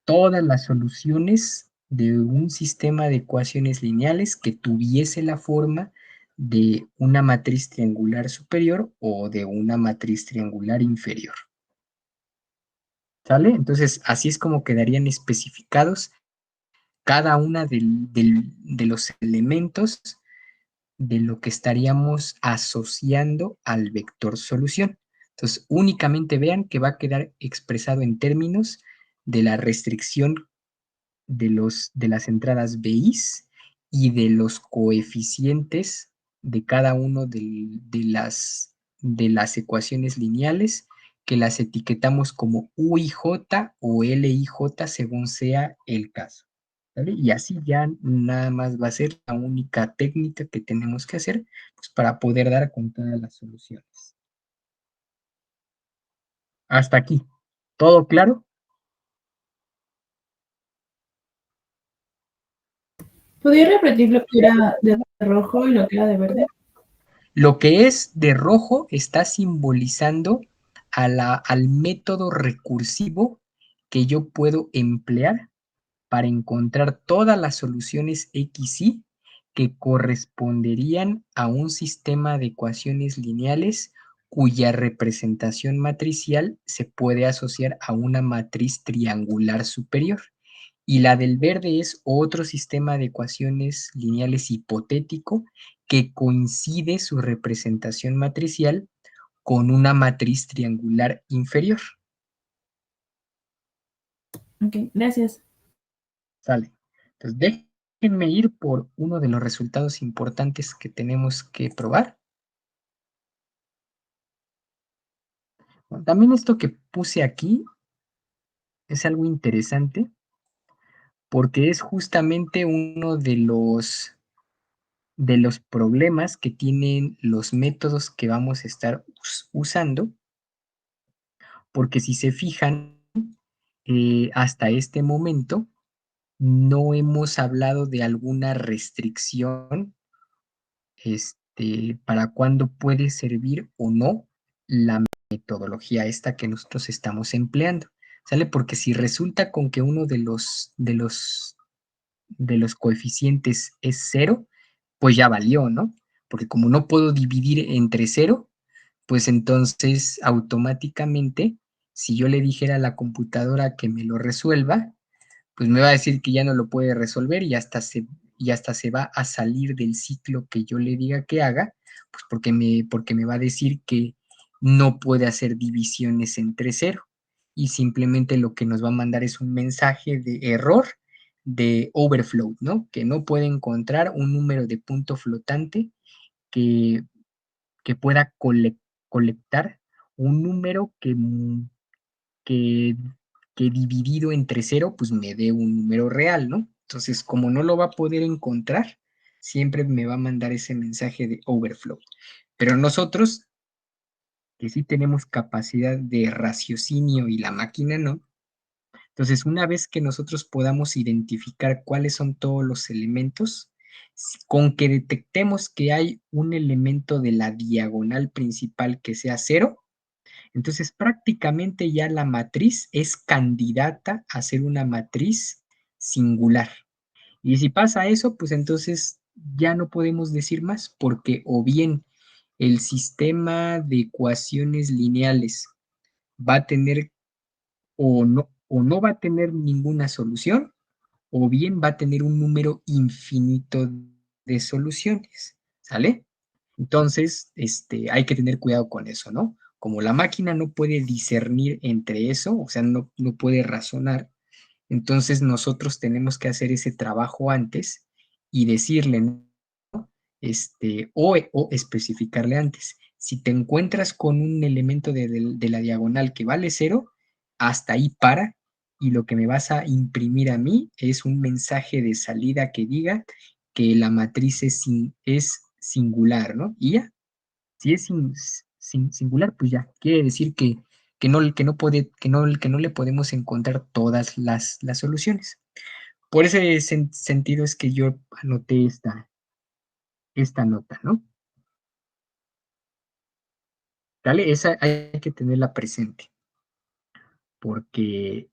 todas las soluciones de un sistema de ecuaciones lineales que tuviese la forma de una matriz triangular superior o de una matriz triangular inferior. ¿Sale? Entonces, así es como quedarían especificados cada una de los elementos de lo que estaríamos asociando al vector solución. Entonces, únicamente vean que va a quedar expresado en términos de la restricción de las entradas BIs y de los coeficientes de cada uno de las ecuaciones lineales que las etiquetamos como UIJ o LIJ según sea el caso. ¿vale? Y así ya nada más va a ser la única técnica que tenemos que hacer pues, para poder dar con todas las soluciones. Hasta aquí. ¿Todo claro? ¿Podría repetir lo que era de rojo y lo que era de verde? Lo que es de rojo está simbolizando al método recursivo que yo puedo emplear para encontrar todas las soluciones X y que corresponderían a un sistema de ecuaciones lineales cuya representación matricial se puede asociar a una matriz triangular superior. Y la del verde es otro sistema de ecuaciones lineales hipotético que coincide su representación matricial con una matriz triangular inferior. Ok, gracias. Sale. Entonces, déjenme ir por uno de los resultados importantes que tenemos que probar. Bueno, también esto que puse aquí es algo interesante porque es justamente uno de los problemas que tienen los métodos que vamos a estar usando, porque si se fijan, hasta este momento no hemos hablado de alguna restricción para cuándo puede servir o no la metodología esta que nosotros estamos empleando, ¿sale? Porque si resulta con que uno de los coeficientes es cero, pues ya valió, ¿no? Porque como no puedo dividir entre cero, pues entonces automáticamente, si yo le dijera a la computadora que me lo resuelva, pues me va a decir que ya no lo puede resolver y hasta se va a salir del ciclo que yo le diga que haga, pues porque me va a decir que no puede hacer divisiones entre cero y simplemente lo que nos va a mandar es un mensaje de error de overflow, ¿no? Que no puede encontrar un número de punto flotante que, que pueda colectar un número que, que dividido entre cero, pues me dé un número real, ¿no? Entonces, como no lo va a poder encontrar, siempre me va a mandar ese mensaje de overflow. Pero nosotros, que sí tenemos capacidad de raciocinio y la máquina no, entonces una vez que nosotros podamos identificar cuáles son todos los elementos, con que detectemos que hay un elemento de la diagonal principal que sea cero, entonces, prácticamente ya la matriz es candidata a ser una matriz singular. Y si pasa eso, pues entonces ya no podemos decir más, porque o bien el sistema de ecuaciones lineales va a tener o no va a tener ninguna solución, o bien va a tener un número infinito de soluciones. ¿Sale? Entonces, hay que tener cuidado con eso, ¿no? Como la máquina no puede discernir entre eso, o sea, no puede razonar, entonces nosotros tenemos que hacer ese trabajo antes y decirle, ¿no? O especificarle antes. Si te encuentras con un elemento de la diagonal que vale cero, hasta ahí para, y lo que me vas a imprimir a mí es un mensaje de salida que diga que la matriz es singular, ¿no? Y ya, si es singular, pues ya, quiere decir que no le podemos encontrar todas las soluciones. Por ese sentido es que yo anoté esta nota, ¿no? ¿Vale? Esa hay que tenerla presente, porque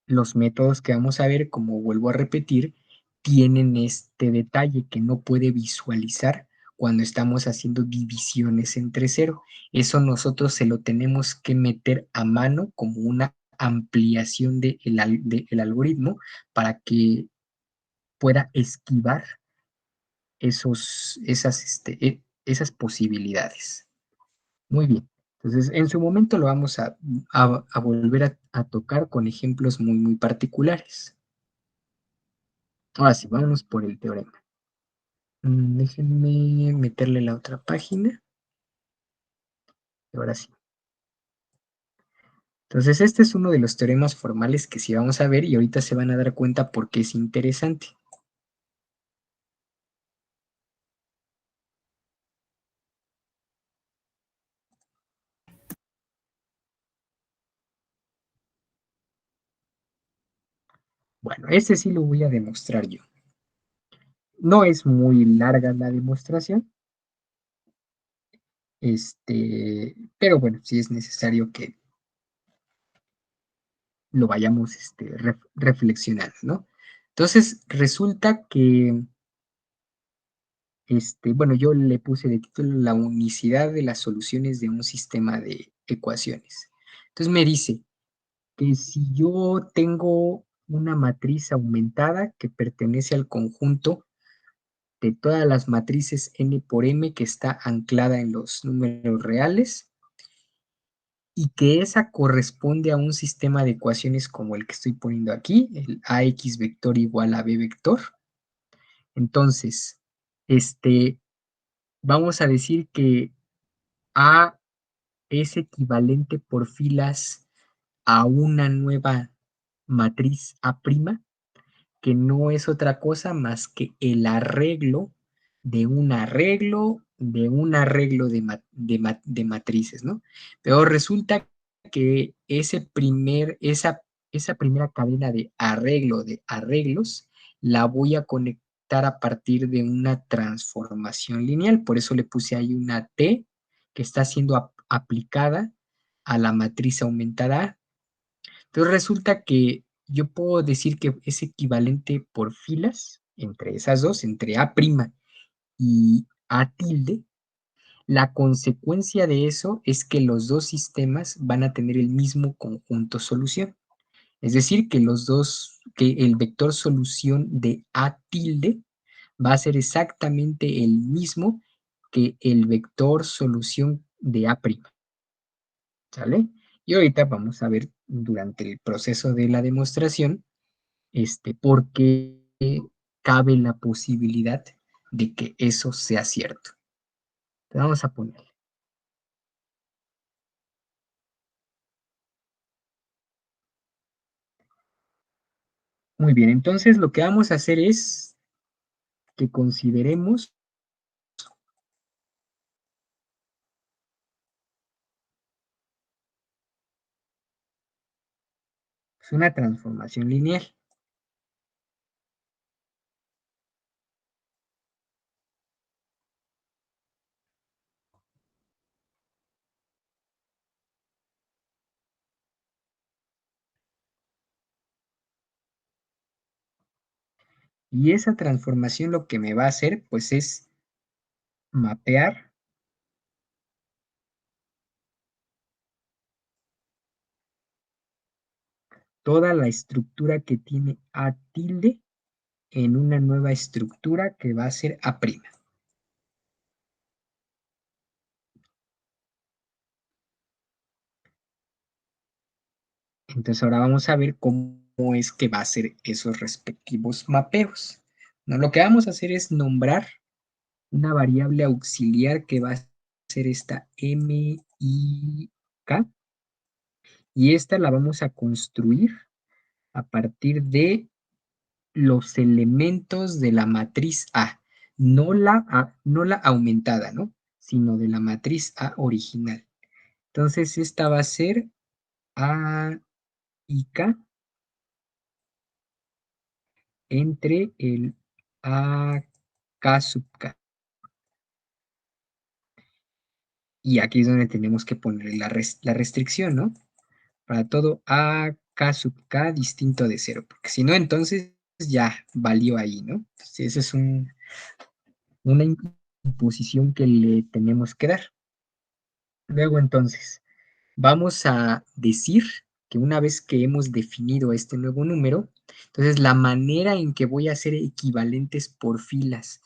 los métodos que vamos a ver, como vuelvo a repetir, tienen este detalle que no puede visualizar cuando estamos haciendo divisiones entre cero. Eso nosotros se lo tenemos que meter a mano como una ampliación del algoritmo para que pueda esquivar esas posibilidades. Muy bien. Entonces, en su momento lo vamos a volver a tocar con ejemplos muy, muy particulares. Ahora sí, vámonos por el teorema. Déjenme meterle la otra página. Y ahora sí. Entonces, este es uno de los teoremas formales que sí vamos a ver y ahorita se van a dar cuenta por qué es interesante. Bueno, este sí lo voy a demostrar yo. No es muy larga la demostración, pero bueno, sí es necesario que lo vayamos reflexionando, ¿no? Entonces, resulta que, bueno, yo le puse de título la unicidad de las soluciones de un sistema de ecuaciones. Entonces me dice que si yo tengo una matriz aumentada que pertenece al conjunto de todas las matrices n por m que está anclada en los números reales, y que esa corresponde a un sistema de ecuaciones como el que estoy poniendo aquí, el ax vector igual a b vector. Entonces, vamos a decir que A es equivalente por filas a una nueva matriz A', que no es otra cosa más que el arreglo de un arreglo de un arreglo de matrices, ¿no? Pero resulta que esa primera cadena de arreglo de arreglos la voy a conectar a partir de una transformación lineal. Por eso le puse ahí una T que está siendo aplicada a la matriz aumentada A. Entonces resulta que yo puedo decir que es equivalente por filas entre esas dos, entre A' y A tilde. La consecuencia de eso es que los dos sistemas van a tener el mismo conjunto solución. Es decir, que el vector solución de A tilde va a ser exactamente el mismo que el vector solución de A'. ¿Sale? Y ahorita vamos a ver durante el proceso de la demostración, por qué cabe la posibilidad de que eso sea cierto. Te vamos a poner. Muy bien, entonces lo que vamos a hacer es que consideremos una transformación lineal. Y esa transformación lo que me va a hacer, pues, es mapear toda la estructura que tiene A tilde en una nueva estructura que va a ser A'. Entonces ahora vamos a ver cómo es que va a ser esos respectivos mapeos. ¿No? Lo que vamos a hacer es nombrar una variable auxiliar que va a ser esta MIK, y esta la vamos a construir a partir de los elementos de la matriz A, no la aumentada, ¿no? Sino de la matriz A original. Entonces esta va a ser A y K entre el AK sub K. Y aquí es donde tenemos que poner la restricción, ¿no? Para todo AK sub K distinto de 0, porque si no, entonces ya valió ahí, ¿no? Entonces, esa es una imposición que le tenemos que dar. Luego, entonces, vamos a decir que una vez que hemos definido este nuevo número, entonces la manera en que voy a hacer equivalentes por filas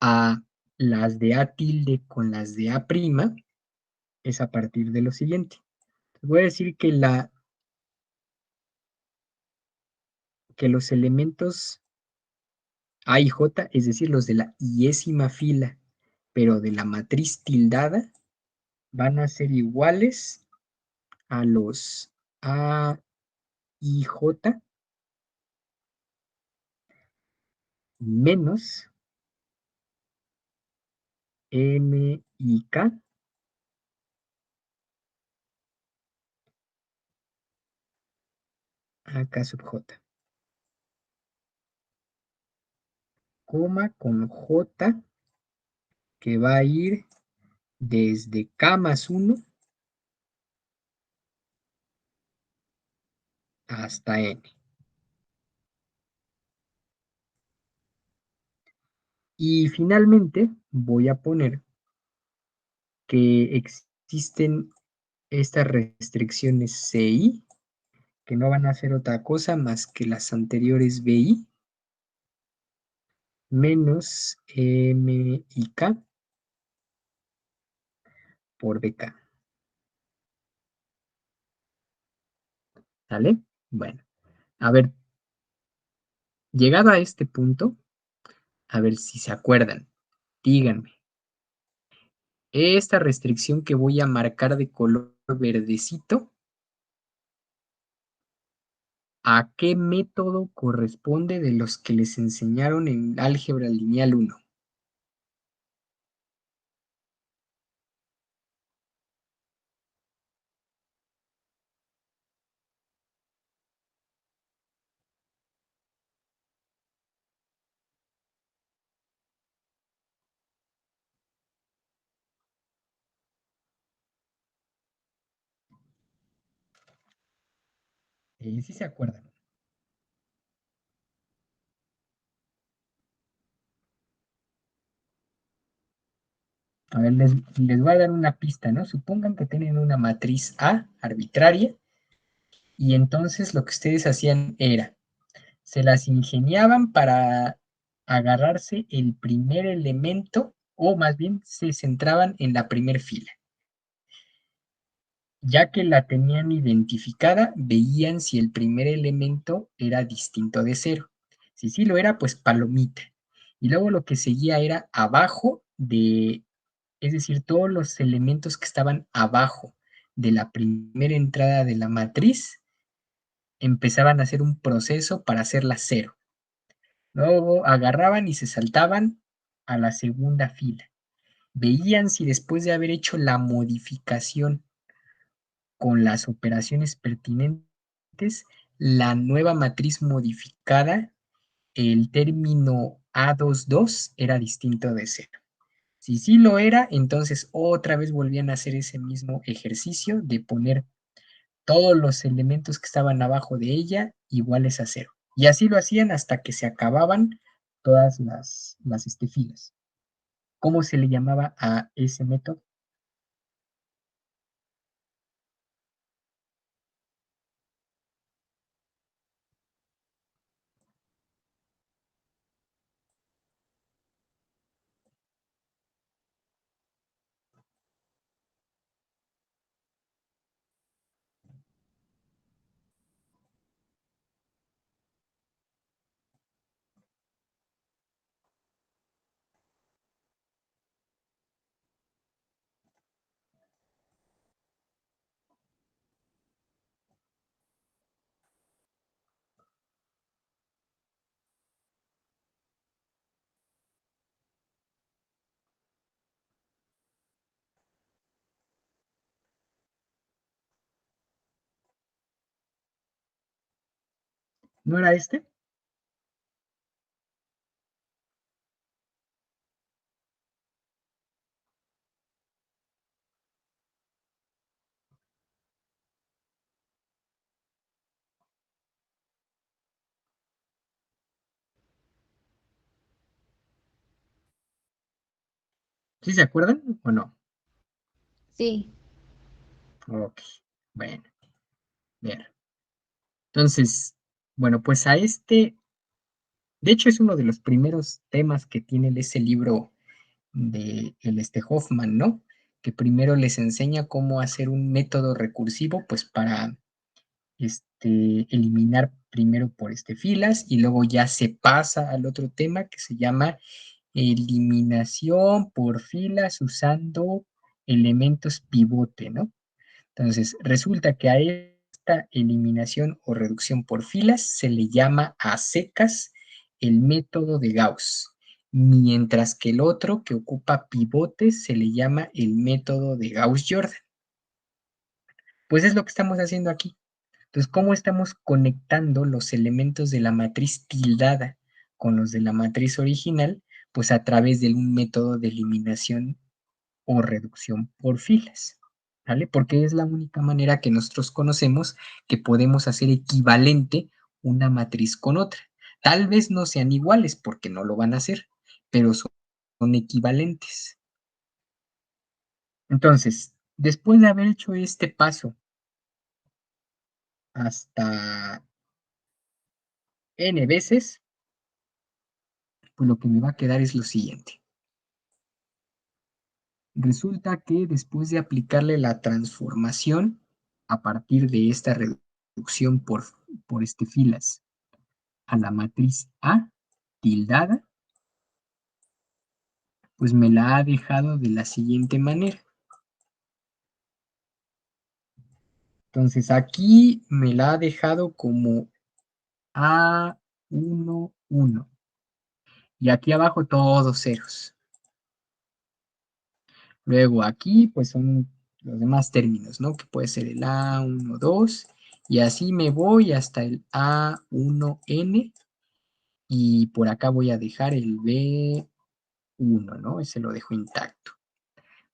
a las de A tilde con las de A' es a partir de lo siguiente. Voy a decir que los elementos A y J, es decir, los de la iésima fila, pero de la matriz tildada, van a ser iguales a los A y J menos M y K a K sub J, coma con J que va a ir desde K más 1 hasta N. Y finalmente voy a poner que existen estas restricciones CI, que no van a hacer otra cosa más que las anteriores BI, menos M y K por BK. ¿Sale? Bueno, a ver, llegado a este punto, a ver si se acuerdan, díganme, esta restricción que voy a marcar de color verdecito, ¿a qué método corresponde de los que les enseñaron en álgebra lineal 1? Sí se acuerdan. A ver, les voy a dar una pista, ¿no? Supongan que tienen una matriz A arbitraria y entonces lo que ustedes hacían era, se las ingeniaban para agarrarse el primer elemento o más bien se centraban en la primer fila. Ya que la tenían identificada, veían si el primer elemento era distinto de 0. Si sí lo era, pues palomita. Y luego lo que seguía era abajo de, es decir, todos los elementos que estaban abajo de la primera entrada de la matriz empezaban a hacer un proceso para hacerla 0. Luego agarraban y se saltaban a la segunda fila. Veían si después de haber hecho la modificación con las operaciones pertinentes, la nueva matriz modificada, el término A22 era distinto de 0. Si sí lo era, entonces otra vez volvían a hacer ese mismo ejercicio de poner todos los elementos que estaban abajo de ella iguales a 0. Y así lo hacían hasta que se acababan todas las filas. ¿Cómo se le llamaba a ese método? ¿No era este? ¿Sí se acuerdan o no? Sí. Ok, bueno, bien. Entonces, bueno, pues a de hecho es uno de los primeros temas que tiene ese libro de el Hoffman, ¿no? Que primero les enseña cómo hacer un método recursivo, pues para eliminar primero por filas y luego ya se pasa al otro tema que se llama eliminación por filas usando elementos pivote, ¿no? Entonces, resulta que a esta eliminación o reducción por filas se le llama a secas el método de Gauss, mientras que el otro que ocupa pivotes se le llama el método de Gauss-Jordan. Pues es lo que estamos haciendo aquí. Entonces, ¿cómo estamos conectando los elementos de la matriz tildada con los de la matriz original? Pues a través de un método de eliminación o reducción por filas, ¿vale? Porque es la única manera que nosotros conocemos que podemos hacer equivalente una matriz con otra. Tal vez no sean iguales porque no lo van a hacer, pero son equivalentes. Entonces, después de haber hecho este paso hasta n veces, pues lo que me va a quedar es lo siguiente. Resulta que después de aplicarle la transformación a partir de esta reducción por filas a la matriz A tildada, pues me la ha dejado de la siguiente manera. Entonces aquí me la ha dejado como A11 y aquí abajo todos ceros. Luego aquí pues son los demás términos, ¿no? Que puede ser el A12 y así me voy hasta el A1N y por acá voy a dejar el B1, ¿no? Ese lo dejo intacto.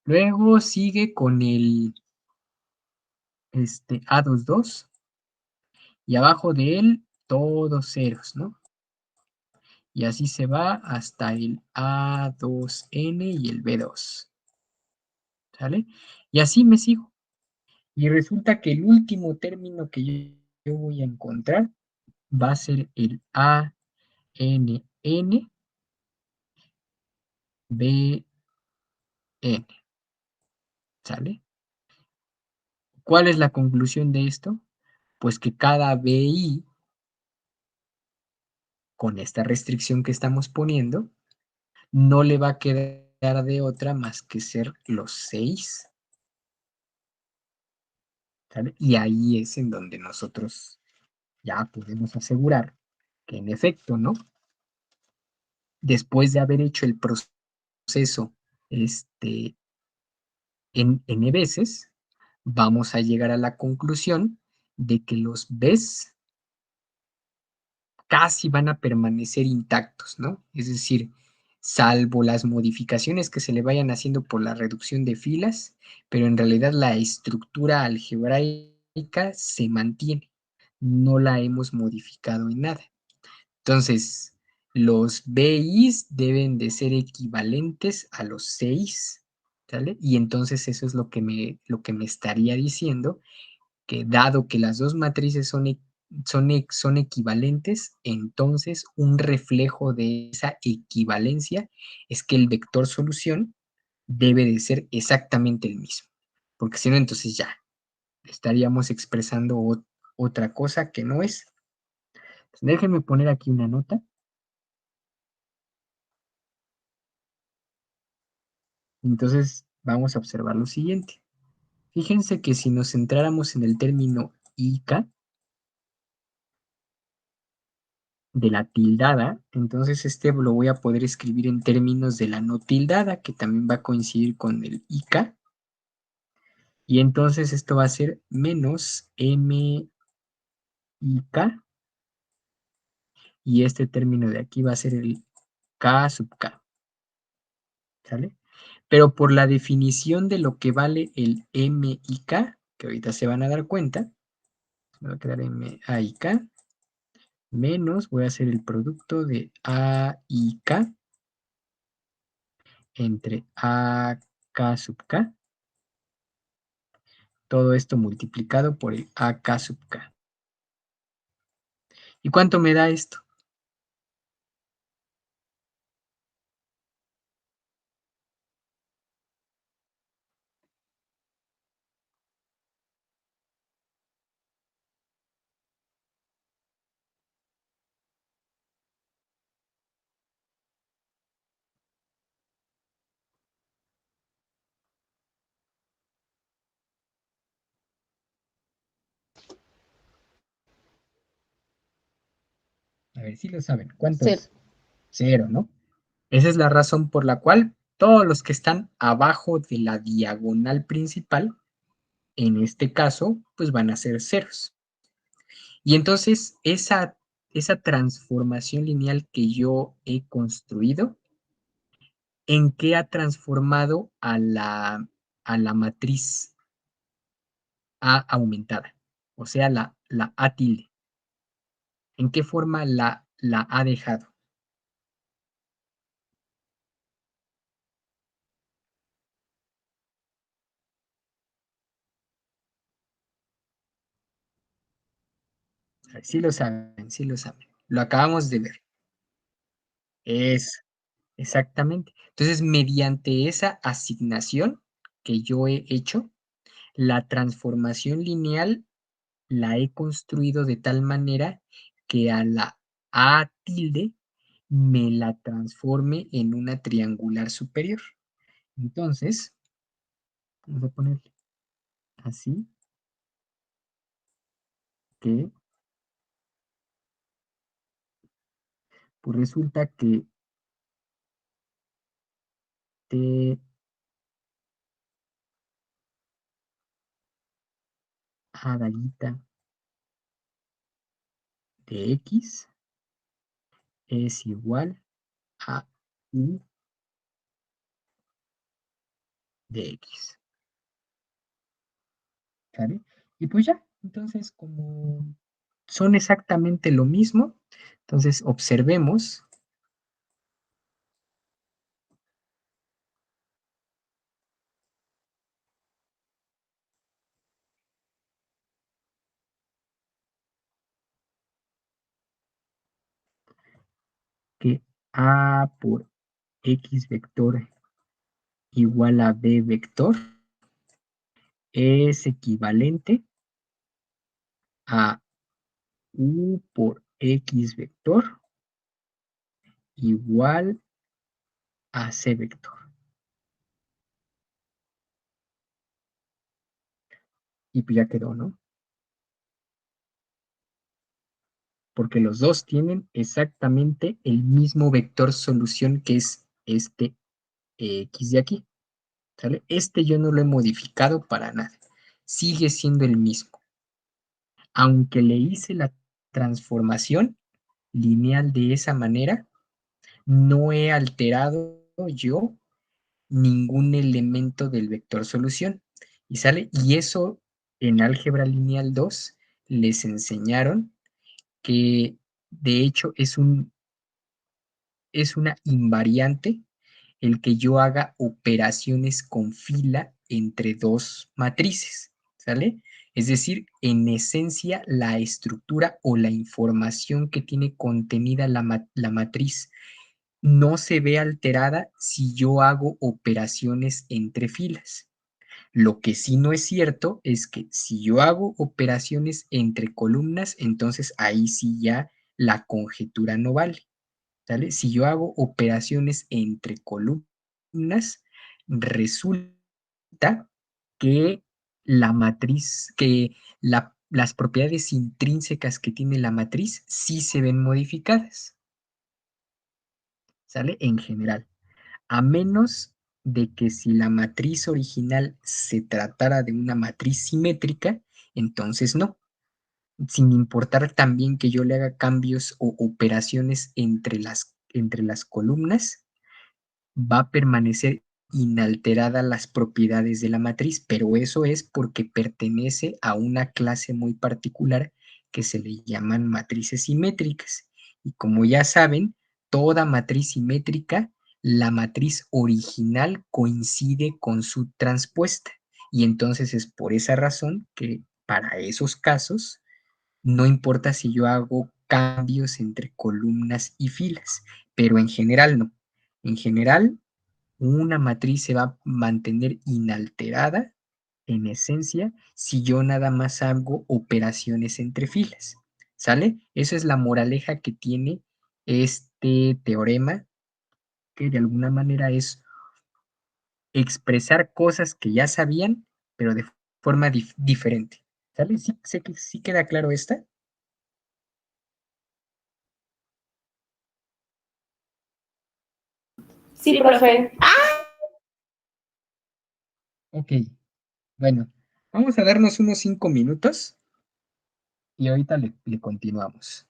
Luego sigue con el A22 y abajo de él todos ceros, ¿no? Y así se va hasta el A2N y el B2, ¿sale? Y así me sigo. Y resulta que el último término que yo voy a encontrar va a ser el ANN BN, ¿sale? ¿Cuál es la conclusión de esto? Pues que cada BI, con esta restricción que estamos poniendo, no le va a quedar de otra más que ser los 6, ¿sale? Y ahí es en donde nosotros ya podemos asegurar que en efecto, ¿no? Después de haber hecho el proceso en n veces, vamos a llegar a la conclusión de que los Bs casi van a permanecer intactos, ¿no? Es decir, salvo las modificaciones que se le vayan haciendo por la reducción de filas, pero en realidad la estructura algebraica se mantiene, no la hemos modificado en nada. Entonces, los BIs deben de ser equivalentes a los 6, ¿sale? Y entonces eso es lo que me estaría diciendo que dado que las dos matrices son equivalentes, entonces un reflejo de esa equivalencia es que el vector solución debe de ser exactamente el mismo, porque si no, entonces ya estaríamos expresando otra cosa que no es. Déjenme poner aquí una nota. Entonces vamos a observar lo siguiente. Fíjense que si nos centráramos en el término IK, de la tildada, entonces lo voy a poder escribir en términos de la no tildada, que también va a coincidir con el IK, y entonces esto va a ser menos MIK, y este término de aquí va a ser el K sub K, ¿sale? Pero por la definición de lo que vale el MIK, que ahorita se van a dar cuenta, me va a quedar MAIK, menos voy a hacer el producto de AIK entre AK sub K, todo esto multiplicado por el AK sub K. ¿Y cuánto me da esto? ver si lo saben. ¿Cuánto Cero. es? 0, ¿no? Esa es la razón por la cual todos los que están abajo de la diagonal principal, en este caso, pues van a ser ceros. Y entonces esa transformación lineal que yo he construido, ¿en qué ha transformado a la matriz A aumentada? O sea, la A tilde. ¿En qué forma la ha dejado? Sí lo saben, sí lo saben. Lo acabamos de ver. Es exactamente. Entonces, mediante esa asignación que yo he hecho, la transformación lineal la he construido de tal manera que a la A tilde me la transforme en una triangular superior. Entonces, vamos a ponerle así que pues resulta que T A de X es igual a U de X. ¿Sale? Y pues ya, entonces como son exactamente lo mismo, entonces observemos que A por X vector igual a B vector es equivalente a U por X vector igual a C vector. Y pues ya quedó, ¿no? Porque los dos tienen exactamente el mismo vector solución que es este X de aquí. ¿Sale? Este yo no lo he modificado para nada. Sigue siendo el mismo. Aunque le hice la transformación lineal de esa manera, no he alterado yo ningún elemento del vector solución. Y sale, y eso en álgebra lineal 2 les enseñaron que de hecho es una invariante el que yo haga operaciones con fila entre dos matrices, ¿sale? Es decir, en esencia, la estructura o la información que tiene contenida la matriz no se ve alterada si yo hago operaciones entre filas. Lo que sí no es cierto es que si yo hago operaciones entre columnas, entonces ahí sí ya la conjetura no vale. ¿Sale? Si yo hago operaciones entre columnas, resulta que la matriz, que las propiedades intrínsecas que tiene la matriz sí se ven modificadas, ¿sale? En general, a menos de que si la matriz original se tratara de una matriz simétrica, entonces no, sin importar también que yo le haga cambios o operaciones entre las columnas, va a permanecer inalterada las propiedades de la matriz, pero eso es porque pertenece a una clase muy particular que se le llaman matrices simétricas. Y como ya saben, toda matriz simétrica, la matriz original coincide con su transpuesta. Y entonces es por esa razón que para esos casos no importa si yo hago cambios entre columnas y filas, pero en general no. En general, una matriz se va a mantener inalterada en esencia si yo nada más hago operaciones entre filas. ¿Sale? Esa es la moraleja que tiene este teorema, que de alguna manera es expresar cosas que ya sabían, pero de forma diferente. ¿Sale? ¿Sí, sé que sí queda claro esta? Sí, profe. Ok, bueno, vamos a darnos unos 5 minutos y ahorita le continuamos.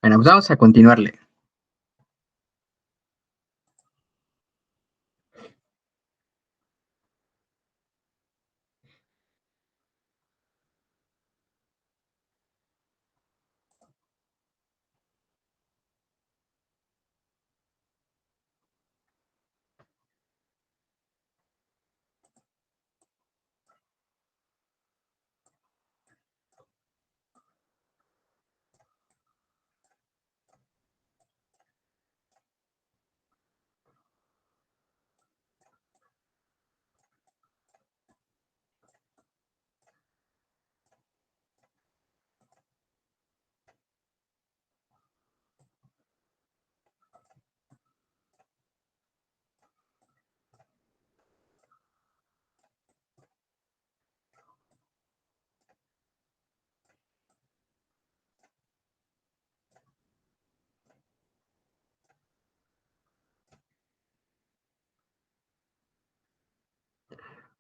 Bueno, pues vamos a continuarle.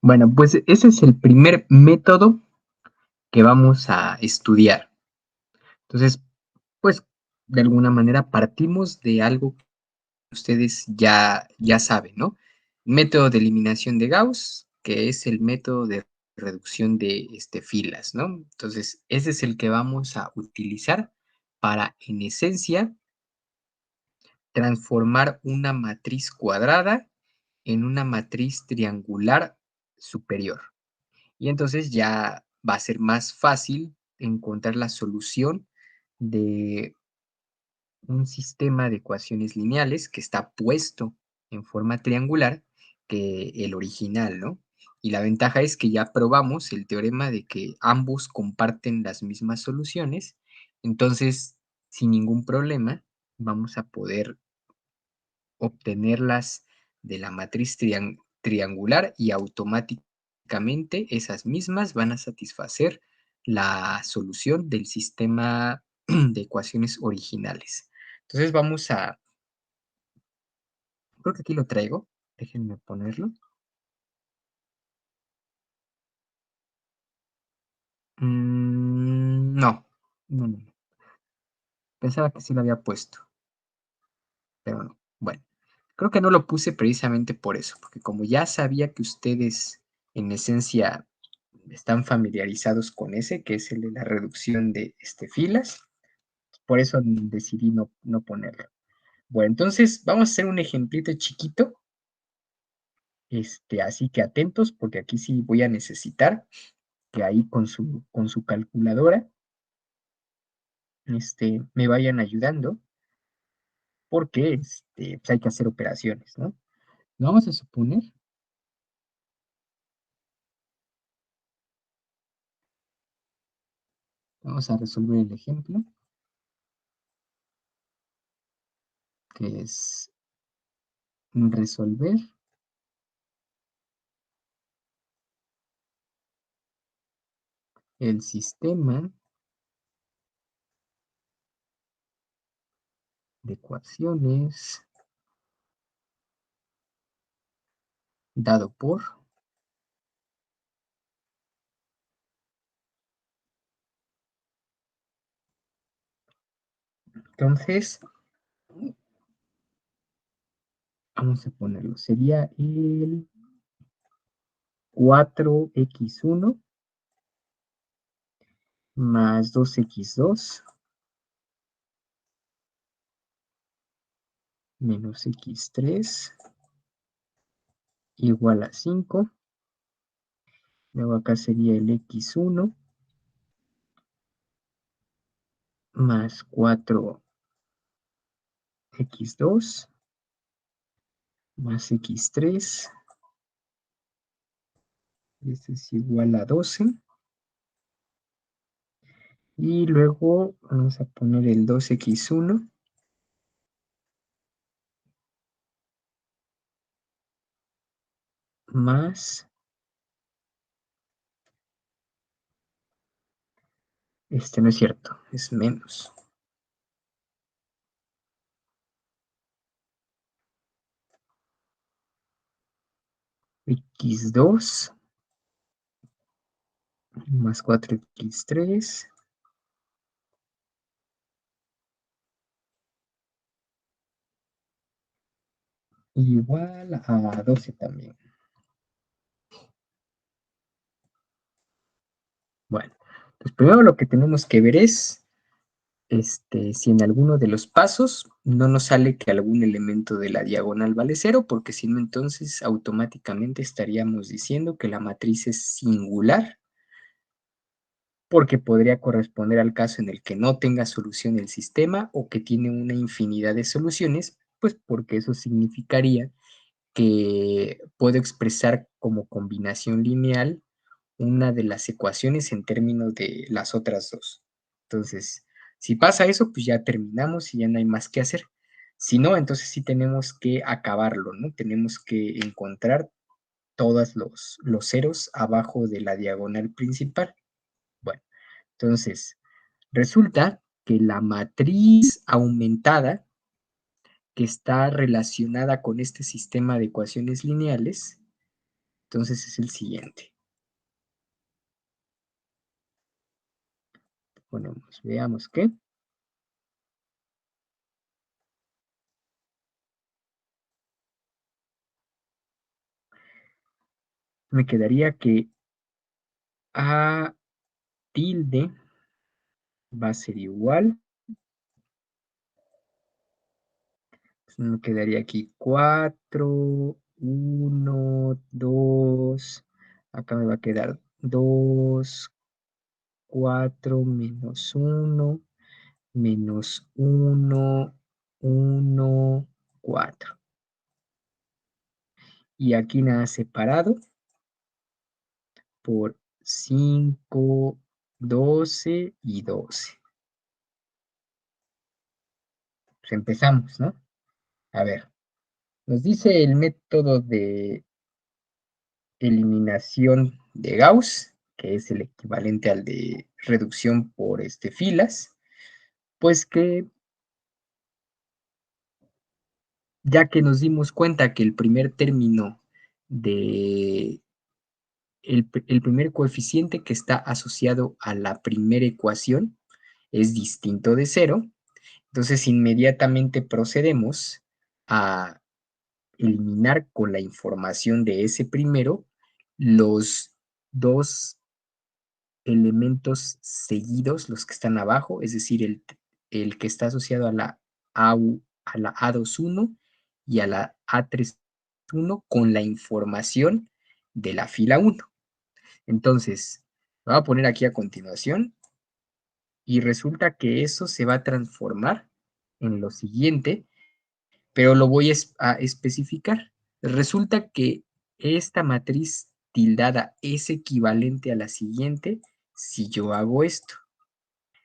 Bueno, pues ese es el primer método que vamos a estudiar. Entonces, pues de alguna manera partimos de algo que ustedes ya saben, ¿no? Método de eliminación de Gauss, que es el método de reducción de filas, ¿no? Entonces, ese es el que vamos a utilizar para, en esencia, transformar una matriz cuadrada en una matriz triangular superior. Y entonces ya va a ser más fácil encontrar la solución de un sistema de ecuaciones lineales que está puesto en forma triangular que el original, ¿no? Y la ventaja es que ya probamos el teorema de que ambos comparten las mismas soluciones, entonces sin ningún problema vamos a poder obtenerlas de la matriz triangular y automáticamente esas mismas van a satisfacer la solución del sistema de ecuaciones originales. Entonces vamos a, creo que aquí lo traigo, déjenme ponerlo. No, no. Pensaba que sí lo había puesto, pero no. Bueno, creo que no lo puse precisamente por eso, porque como ya sabía que ustedes en esencia están familiarizados con ese, que es el de la reducción de filas, por eso decidí no ponerlo. Bueno, entonces vamos a hacer un ejemplito chiquito, así que atentos, porque aquí sí voy a necesitar que ahí con su calculadora me vayan ayudando, porque pues hay que hacer operaciones, ¿no? Vamos a suponer, vamos a resolver el ejemplo, que es resolver el sistema de ecuaciones dado por entonces, vamos a ponerlo, sería el 4x1 más 2x2 menos x3 igual a 5. Luego acá sería el x1 más 4x2 más x3. Este es igual a 12. Y luego vamos a poner el 2x1 más, no es cierto, es menos. X2 más 4x3 igual a 12 también. Bueno, pues primero lo que tenemos que ver es si en alguno de los pasos no nos sale que algún elemento de la diagonal vale 0, porque si no, entonces automáticamente estaríamos diciendo que la matriz es singular, porque podría corresponder al caso en el que no tenga solución el sistema o que tiene una infinidad de soluciones, pues porque eso significaría que puedo expresar como combinación lineal una de las ecuaciones en términos de las otras dos. Entonces, si pasa eso, pues ya terminamos y ya no hay más que hacer. Si no, entonces sí tenemos que acabarlo, ¿no? Tenemos que encontrar todos los ceros abajo de la diagonal principal. Bueno, entonces, resulta que la matriz aumentada que está relacionada con este sistema de ecuaciones lineales, entonces es el siguiente. Ponemos, veamos qué. Me quedaría que A tilde va a ser igual. Me quedaría aquí 4, 1, 2. Acá me va a quedar 2, 4 menos 1, menos 1, 1, 4. Y aquí nada separado por 5, 12 y 12. Pues empezamos, ¿no? A ver, nos dice el método de eliminación de Gauss, que es el equivalente al de reducción por filas, pues que ya que nos dimos cuenta que el primer término de el primer coeficiente que está asociado a la primera ecuación es distinto de 0, entonces inmediatamente procedemos a eliminar con la información de ese primero los dos elementos seguidos, los que están abajo, es decir, el que está asociado a la A21 y a la A31 con la información de la fila 1. Entonces, lo voy a poner aquí a continuación y resulta que eso se va a transformar en lo siguiente, pero lo voy a especificar. Resulta que esta matriz tildada es equivalente a la siguiente si yo hago esto.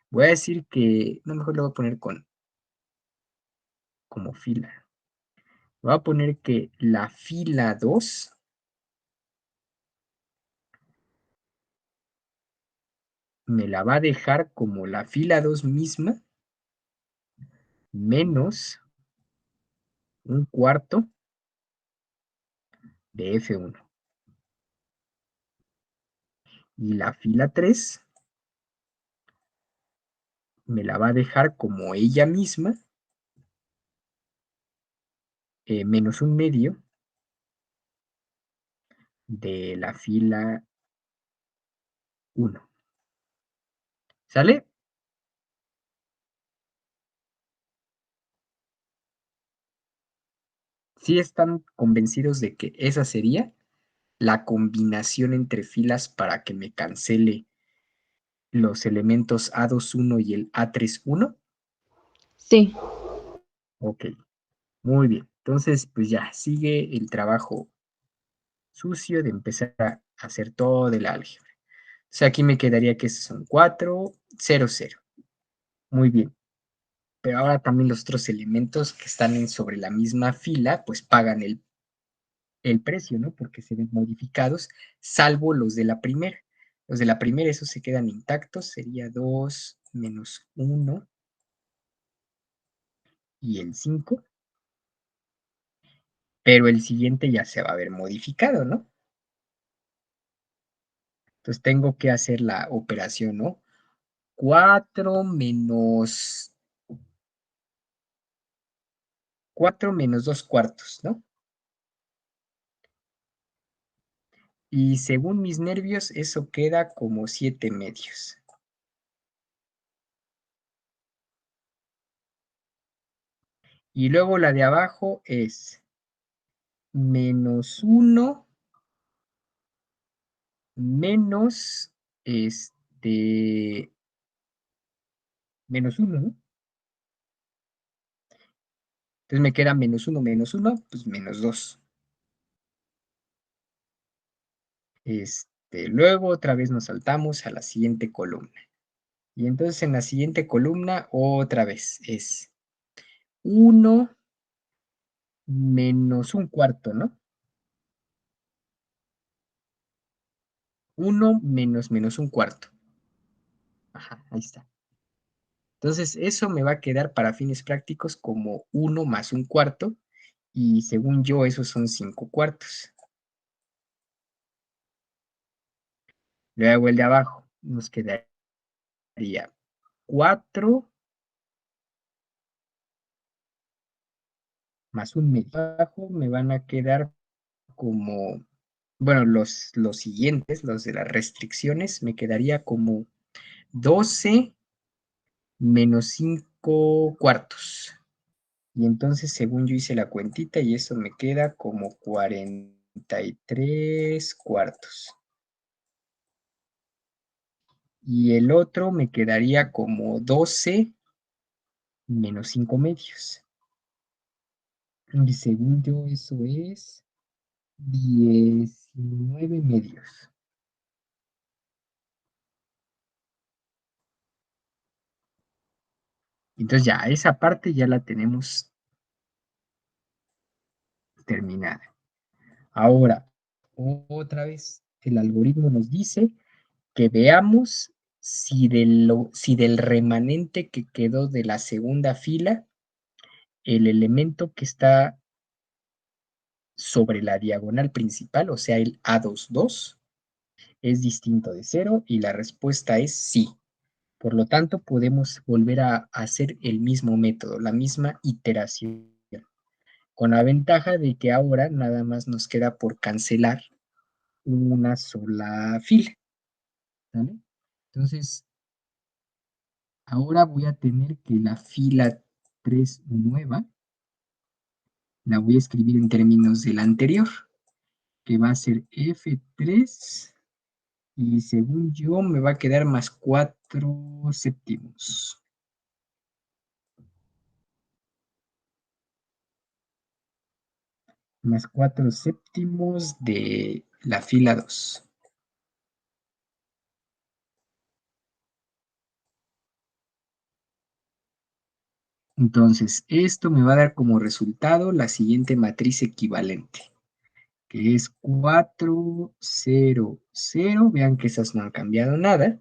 Voy a decir que, no, mejor lo voy a poner como fila. Voy a poner que la fila 2 me la va a dejar como la fila 2 misma menos un cuarto de F1. Y la fila 3 me la va a dejar como ella misma, menos un medio de la fila 1. ¿Sale? ¿Sí están convencidos de que esa sería la combinación entre filas para que me cancele los elementos A21 y el A31? Sí. Ok, muy bien. Entonces, pues ya, sigue el trabajo sucio de empezar a hacer todo el álgebra. O sea, aquí me quedaría que esos son 4, 0, 0. Muy bien. Pero ahora también los otros elementos que están sobre la misma fila, pues pagan el precio, ¿no? Porque se ven modificados, salvo los de la primera. Los de la primera, esos se quedan intactos, sería 2 menos 1 y el 5, pero el siguiente ya se va a ver modificado, ¿no? Entonces tengo que hacer la operación, ¿no? 4 menos 2 cuartos, ¿no? Y según mis nervios, eso queda como 7 medios. Y luego la de abajo es -1 menos, -1, ¿no? Entonces me queda -1 menos 1, pues -2. Luego otra vez nos saltamos a la siguiente columna. Y entonces en la siguiente columna otra vez es 1 menos 1/4, ¿no? 1 menos 1/4. Ajá, ahí está. Entonces eso me va a quedar para fines prácticos como 1 más 1/4. Y según yo, esos son 5/4. Luego el de abajo nos quedaría 4 más 1/2. Abajo me van a quedar como, bueno, los siguientes, los de las restricciones, me quedaría como 12 menos 5/4. Y entonces, según yo hice la cuentita, y eso me queda como 43/4. Y el otro me quedaría como 12 menos 5 medios. Y según yo, eso es 19 medios. Entonces ya, esa parte ya la tenemos terminada. Ahora, otra vez, el algoritmo nos dice que veamos si del remanente que quedó de la segunda fila, el elemento que está sobre la diagonal principal, o sea, el A22, es distinto de 0, y la respuesta es sí. Por lo tanto, podemos volver a hacer el mismo método, la misma iteración, con la ventaja de que ahora nada más nos queda por cancelar una sola fila, ¿vale? Entonces, ahora voy a tener que la fila 3 nueva la voy a escribir en términos de la anterior, que va a ser F3, y según yo me va a quedar más 4 séptimos. Más 4 séptimos de la fila 2. Entonces, esto me va a dar como resultado la siguiente matriz equivalente, que es 4, 0, 0. Vean que esas no han cambiado nada.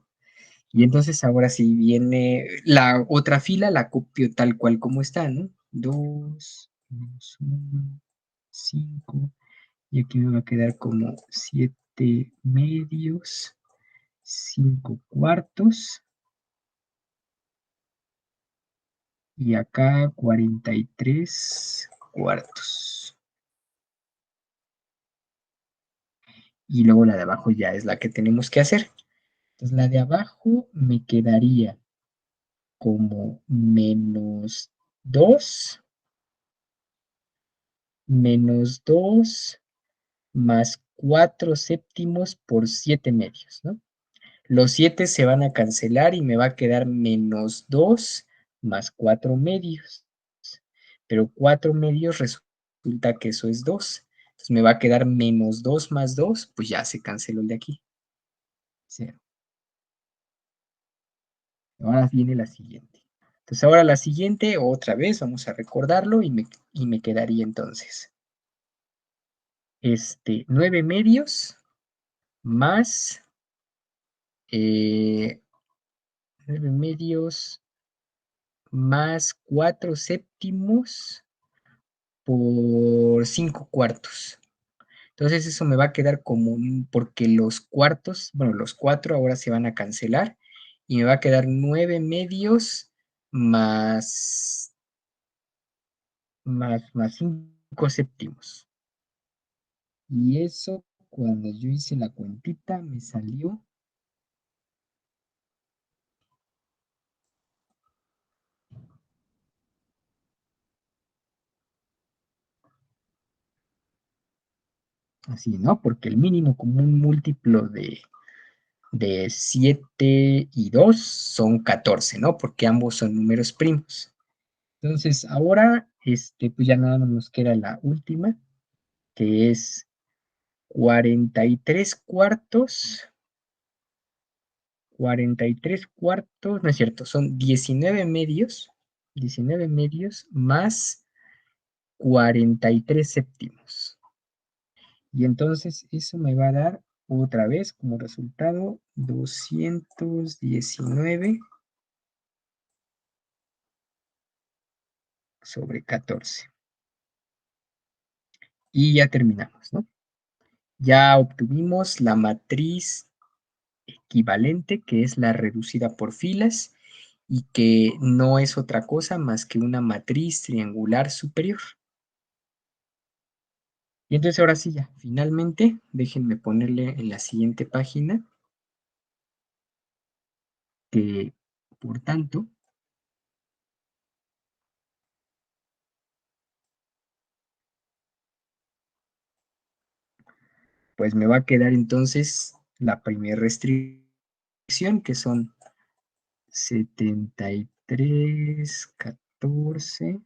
Y entonces ahora sí viene la otra fila, la copio tal cual como está, ¿no? 2, menos 1, 5. Y aquí me va a quedar como 7 medios, 5/4. Y acá 43/4. Y luego la de abajo ya es la que tenemos que hacer. Entonces la de abajo me quedaría como -2 más 4 séptimos por 7 medios, ¿no? Los 7 se van a cancelar y me va a quedar -2 más 4 medios. Pero 4 medios resulta que eso es 2. Entonces me va a quedar -2 más 2, pues ya se canceló el de aquí. 0. Ahora viene la siguiente. Entonces ahora la siguiente, otra vez, vamos a recordarlo y me quedaría entonces 9 medios más 9 medios más 4 séptimos por 5/4. Entonces eso me va a quedar como, porque los cuartos, bueno, los 4 ahora se van a cancelar y me va a quedar 9 medios más 5 séptimos. Y eso cuando yo hice la cuentita me salió así, ¿no? Porque el mínimo común múltiplo de 7 y 2 son 14, ¿no? Porque ambos son números primos. Entonces, ahora, pues ya nada más nos queda la última, que es 43 cuartos. 43 cuartos, no es cierto, son 19 medios más 43 séptimos. Y entonces eso me va a dar otra vez como resultado 219 sobre 14. Y ya terminamos, ¿no? Ya obtuvimos la matriz equivalente, que es la reducida por filas, y que no es otra cosa más que una matriz triangular superior. Y entonces ahora sí ya, finalmente, déjenme ponerle en la siguiente página que, por tanto, pues me va a quedar entonces la primera restricción, que son 73, 14,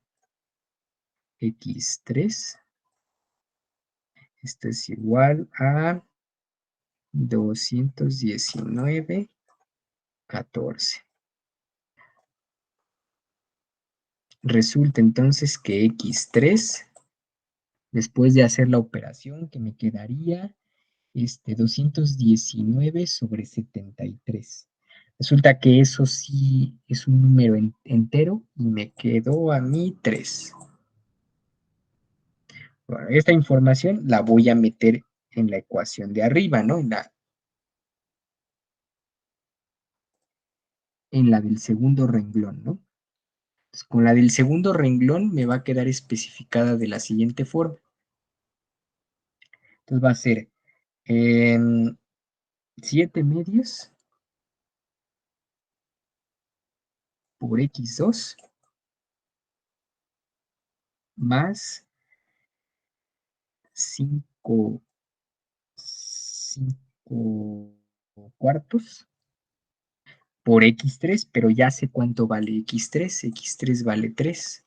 x3. Esto es igual a 219, 14. Resulta entonces que x3, después de hacer la operación, que me quedaría 219 sobre 73. Resulta que eso sí es un número entero y me quedó a mí 3. Bueno, esta información la voy a meter en la ecuación de arriba, ¿no? En la del segundo renglón, ¿no? Entonces, con la del segundo renglón me va a quedar especificada de la siguiente forma. Entonces va a ser 7 medios por x2 más 5 cuartos por x3, pero ya sé cuánto vale x3. X3 vale 3.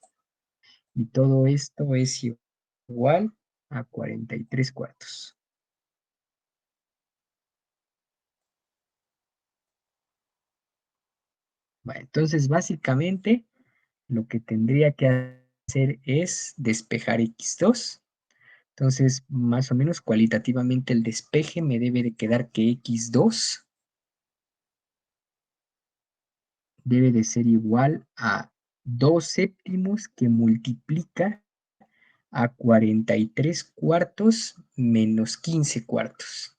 Y todo esto es igual a 43 cuartos. Bueno, entonces básicamente lo que tendría que hacer es despejar x2. Entonces, más o menos cualitativamente el despeje me debe de quedar que x2 debe de ser igual a 2 séptimos que multiplica a 43 cuartos menos 15 cuartos.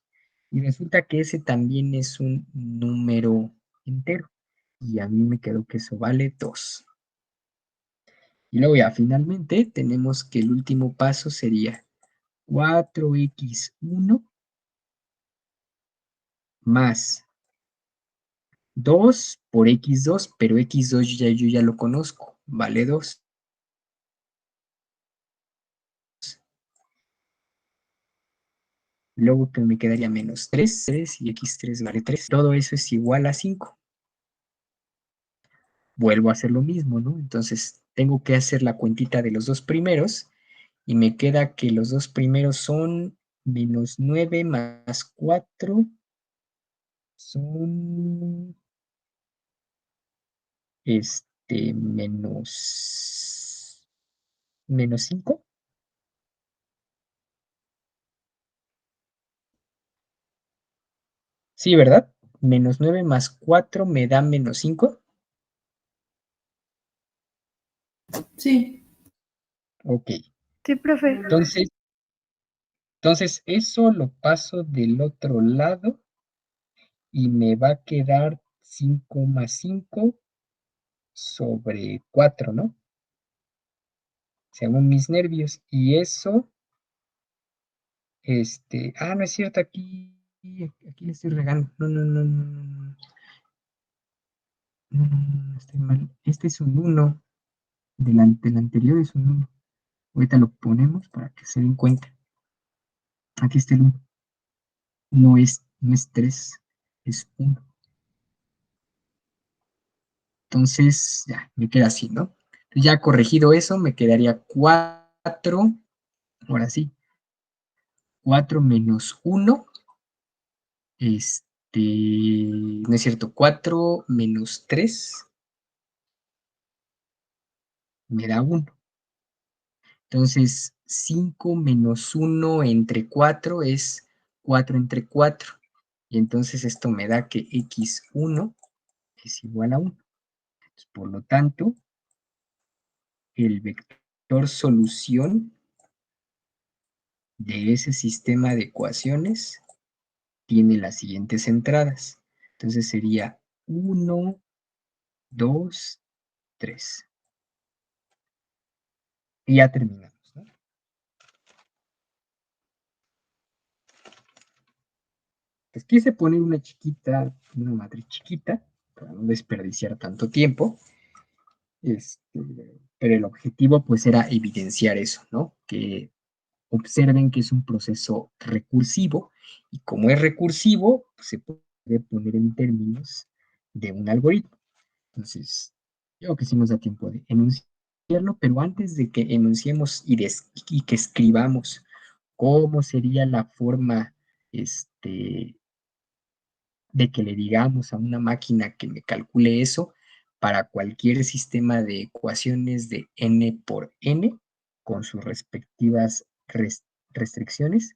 Y resulta que ese también es un número entero. Y a mí me quedó que eso vale 2. Y luego ya finalmente tenemos que el último paso sería 4x1 más 2 por x2, pero x2 yo ya lo conozco, vale 2. Luego que me quedaría menos 3 y x3 vale 3. Todo eso es igual a 5. Vuelvo a hacer lo mismo, ¿no? Entonces tengo que hacer la cuentita de los dos primeros y me queda que los dos primeros son menos 9 más 4 son menos 5. Sí, ¿verdad? Menos 9 más 4 me da menos 5. Sí. Ok. Sí, profe. Entonces eso lo paso del otro lado y me va a quedar 5 más 5 sobre 4, ¿no? Según mis nervios. Y eso No es cierto, aquí le estoy regando. No, no, no, no, no, no, no, no, no, estoy mal. Este es un 1, del anterior es un 1. Ahorita lo ponemos para que se den cuenta. Aquí está el 1. No es 3, es 1. Entonces, ya, me queda así, ¿no? Ya corregido eso, me quedaría 4. Ahora sí, 4 menos 1. No es cierto, 4 menos 3 me da 1. Entonces, 5 menos 1 entre 4 es 4 entre 4. Y entonces esto me da que x1 es igual a 1. Por lo tanto, el vector solución de ese sistema de ecuaciones tiene las siguientes entradas. Entonces sería 1, 2, 3. Y ya terminamos, ¿no? Pues quise poner una matriz chiquita, para no desperdiciar tanto tiempo. Pero el objetivo pues era evidenciar eso, ¿no? Que observen que es un proceso recursivo y como es recursivo, pues, se puede poner en términos de un algoritmo. Entonces, yo creo que sí nos da tiempo de enunciarlo, pero antes de que enunciemos y que escribamos cómo sería la forma de que le digamos a una máquina que me calcule eso para cualquier sistema de ecuaciones de n por n con sus respectivas restricciones,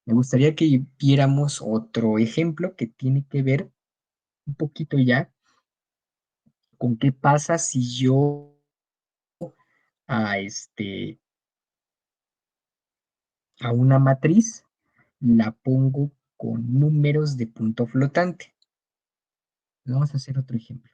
me gustaría que viéramos otro ejemplo que tiene que ver un poquito ya con qué pasa si yo a, a una matriz la pongo con números de punto flotante. Vamos a hacer otro ejemplo.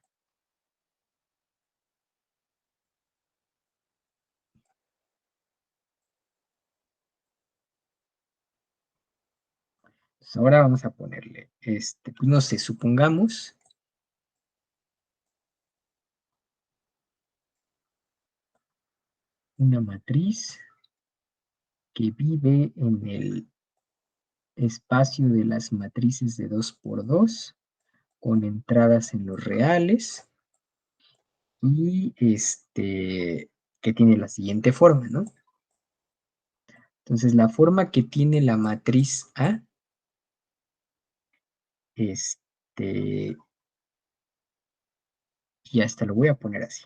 Pues ahora vamos a ponerle, pues no sé, supongamos una matriz que vive en el espacio de las matrices de 2 por 2 con entradas en los reales y que tiene la siguiente forma, ¿no? Entonces, la forma que tiene la matriz A, y hasta lo voy a poner así.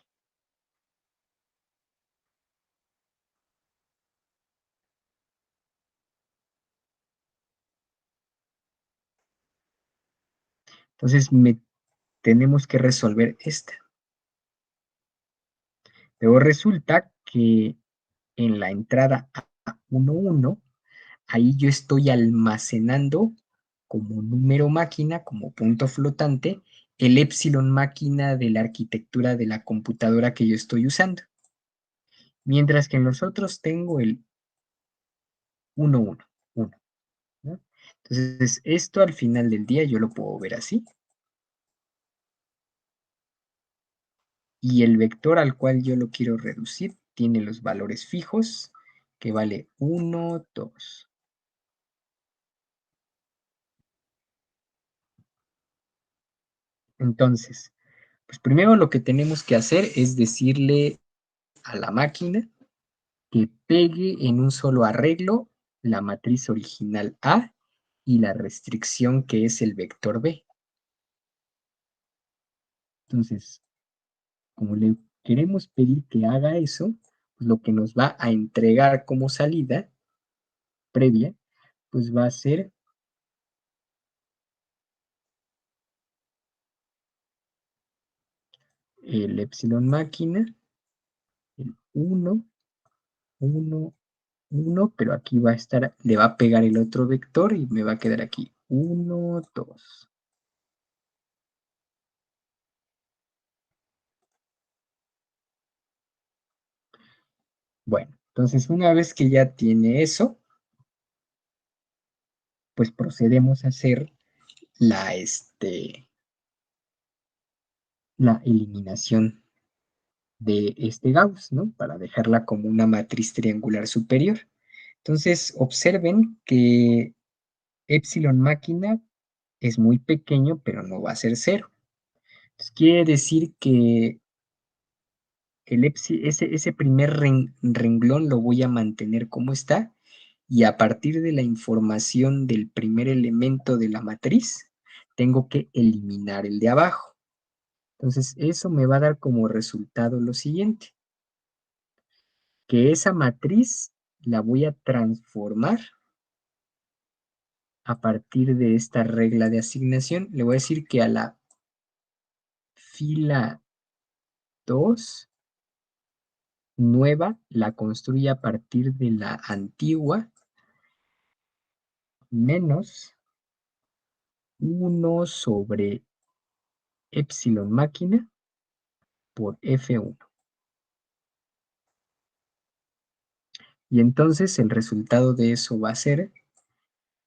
Entonces, tenemos que resolver esta. Pero resulta que en la entrada A11, ahí yo estoy almacenando como número máquina, como punto flotante, el épsilon máquina de la arquitectura de la computadora que yo estoy usando. Mientras que en los otros tengo el 1, 1, 1, ¿no? Entonces, esto al final del día yo lo puedo ver así. Y el vector al cual yo lo quiero reducir tiene los valores fijos, que vale 1, 2. Entonces, pues primero lo que tenemos que hacer es decirle a la máquina que pegue en un solo arreglo la matriz original A y la restricción que es el vector B. Entonces, como le queremos pedir que haga eso, pues lo que nos va a entregar como salida previa, pues va a ser el epsilon máquina, el 1, 1, 1, pero aquí va a estar, le va a pegar el otro vector y me va a quedar aquí 1, 2. Bueno, entonces una vez que ya tiene eso, pues procedemos a hacer la eliminación de este Gauss, ¿no? Para dejarla como una matriz triangular superior. Entonces, observen que epsilon máquina es muy pequeño, pero no va a ser cero. Entonces, quiere decir que ese primer renglón lo voy a mantener como está, y a partir de la información del primer elemento de la matriz, tengo que eliminar el de abajo. Entonces, eso me va a dar como resultado lo siguiente, que esa matriz la voy a transformar a partir de esta regla de asignación. Le voy a decir que a la fila 2 nueva la construye a partir de la antigua menos 1 sobre epsilon máquina por F1. Y entonces el resultado de eso va a ser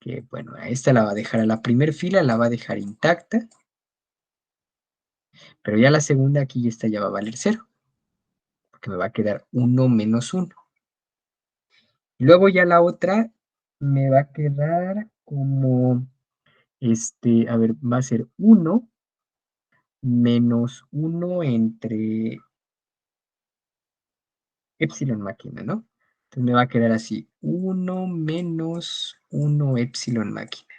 que, bueno, a esta la va a dejar, a la primera fila la va a dejar intacta, pero ya la segunda aquí esta ya va a valer 0, porque me va a quedar 1 menos 1. Y luego ya la otra me va a quedar como, a ver, va a ser 1 menos 1 entre epsilon máquina, ¿no? Entonces me va a quedar así, 1 menos 1 epsilon máquina.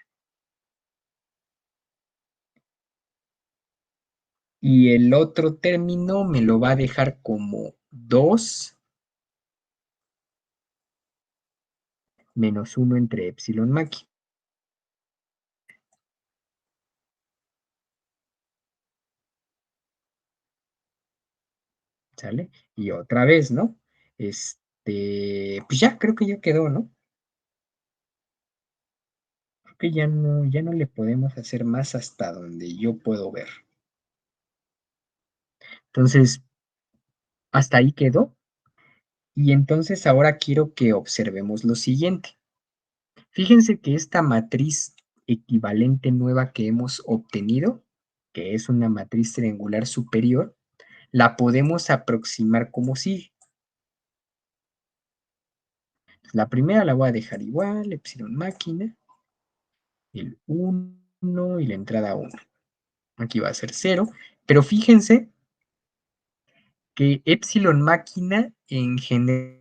Y el otro término me lo va a dejar como 2 menos 1 entre epsilon máquina. ¿Sale? Y otra vez, ¿no? Pues ya, creo que ya quedó, ¿no? Creo que ya no le podemos hacer más hasta donde yo puedo ver. Entonces, hasta ahí quedó. Y entonces ahora quiero que observemos lo siguiente. Fíjense que esta matriz equivalente nueva que hemos obtenido, que es una matriz triangular superior, la podemos aproximar como sigue. La primera la voy a dejar igual, epsilon máquina, el 1 y la entrada 1. Aquí va a ser 0, pero fíjense que epsilon máquina en general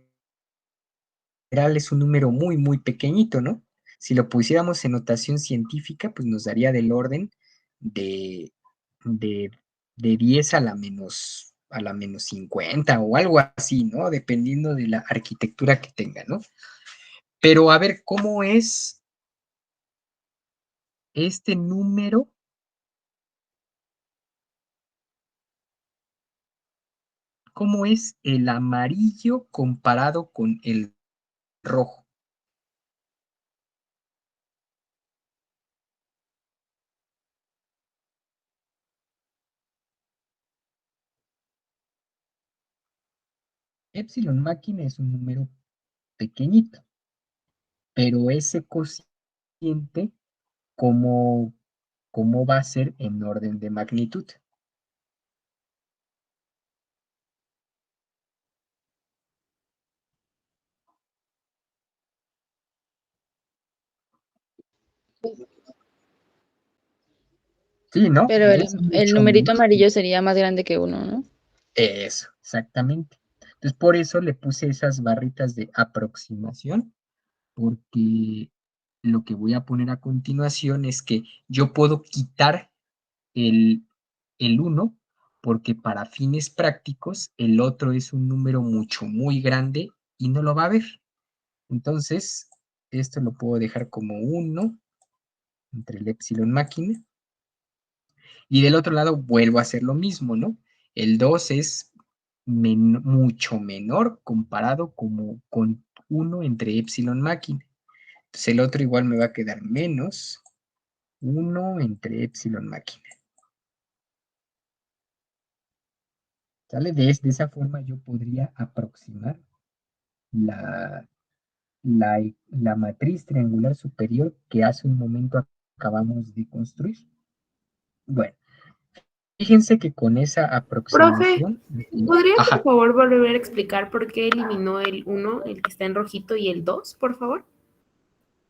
es un número muy, muy pequeñito, ¿no? Si lo pusiéramos en notación científica, pues nos daría del orden de, de, de 10 a la menos 50 o algo así, ¿no? Dependiendo de la arquitectura que tenga, ¿no? Pero a ver, ¿cómo es este número? ¿Cómo es el amarillo comparado con el rojo? Epsilon máquina es un número pequeñito, pero ese cociente, ¿cómo, cómo va a ser en orden de magnitud? Sí, ¿no? Pero Es el mucho numerito menor. amarillo sería más grande que uno, ¿no? Eso, exactamente. Entonces, por eso le puse esas barritas de aproximación, porque lo que voy a poner a continuación es que yo puedo quitar el, el 1, porque para fines prácticos el otro es un número mucho, muy grande y no lo va a ver. Entonces, esto lo puedo dejar como 1 entre el epsilon máquina. Y del otro lado vuelvo a hacer lo mismo, ¿no? El 2 es mucho menor comparado con 1 entre epsilon máquina. Entonces el otro igual me va a quedar menos 1 entre epsilon máquina. ¿Sale? De esa forma yo podría aproximar la, la matriz triangular superior que hace un momento acabamos de construir. Bueno, fíjense que con esa Profe, aproximación... ¿podría por Ajá, favor volver a explicar por qué eliminó el 1, el que está en rojito, y el 2, por favor?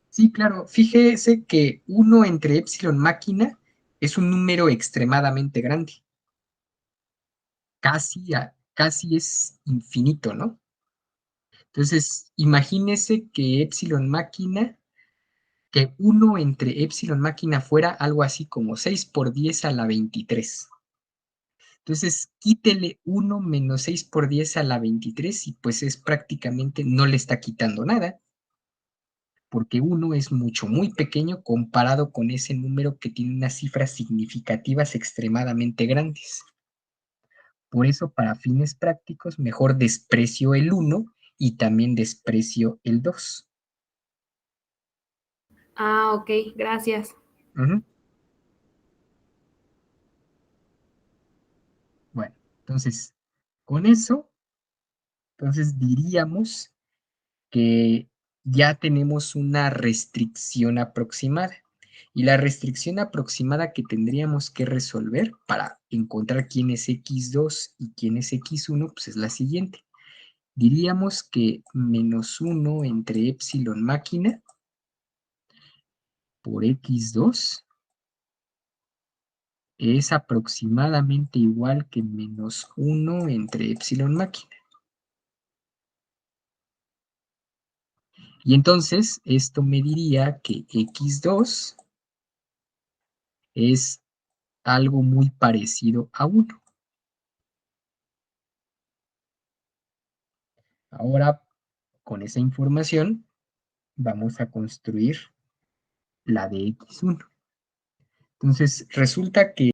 sí, claro. Fíjese que 1 entre épsilon máquina es un número extremadamente grande. Casi es infinito, ¿no? Entonces, imagínese que épsilon máquina, que 1 entre épsilon máquina fuera algo así como 6 por 10 a la 23. Entonces, quítele 1 menos 6 por 10 a la 23 y pues es prácticamente, no le está quitando nada, porque 1 es muy pequeño comparado con ese número que tiene unas cifras significativas extremadamente grandes. Por eso, para fines prácticos, mejor desprecio el 1 y también desprecio el 2. Ah, ok, gracias. Bueno, entonces, con eso, entonces diríamos que ya tenemos una restricción aproximada. Y la restricción aproximada que tendríamos que resolver para encontrar quién es x2 y quién es x1, pues es la siguiente. Diríamos que menos 1 entre épsilon máquina por x2 es aproximadamente igual que menos 1 entre épsilon máquina. Y entonces esto me diría que x2 es algo muy parecido a 1. Ahora, con esa información, vamos a construir la de x1. Entonces, resulta que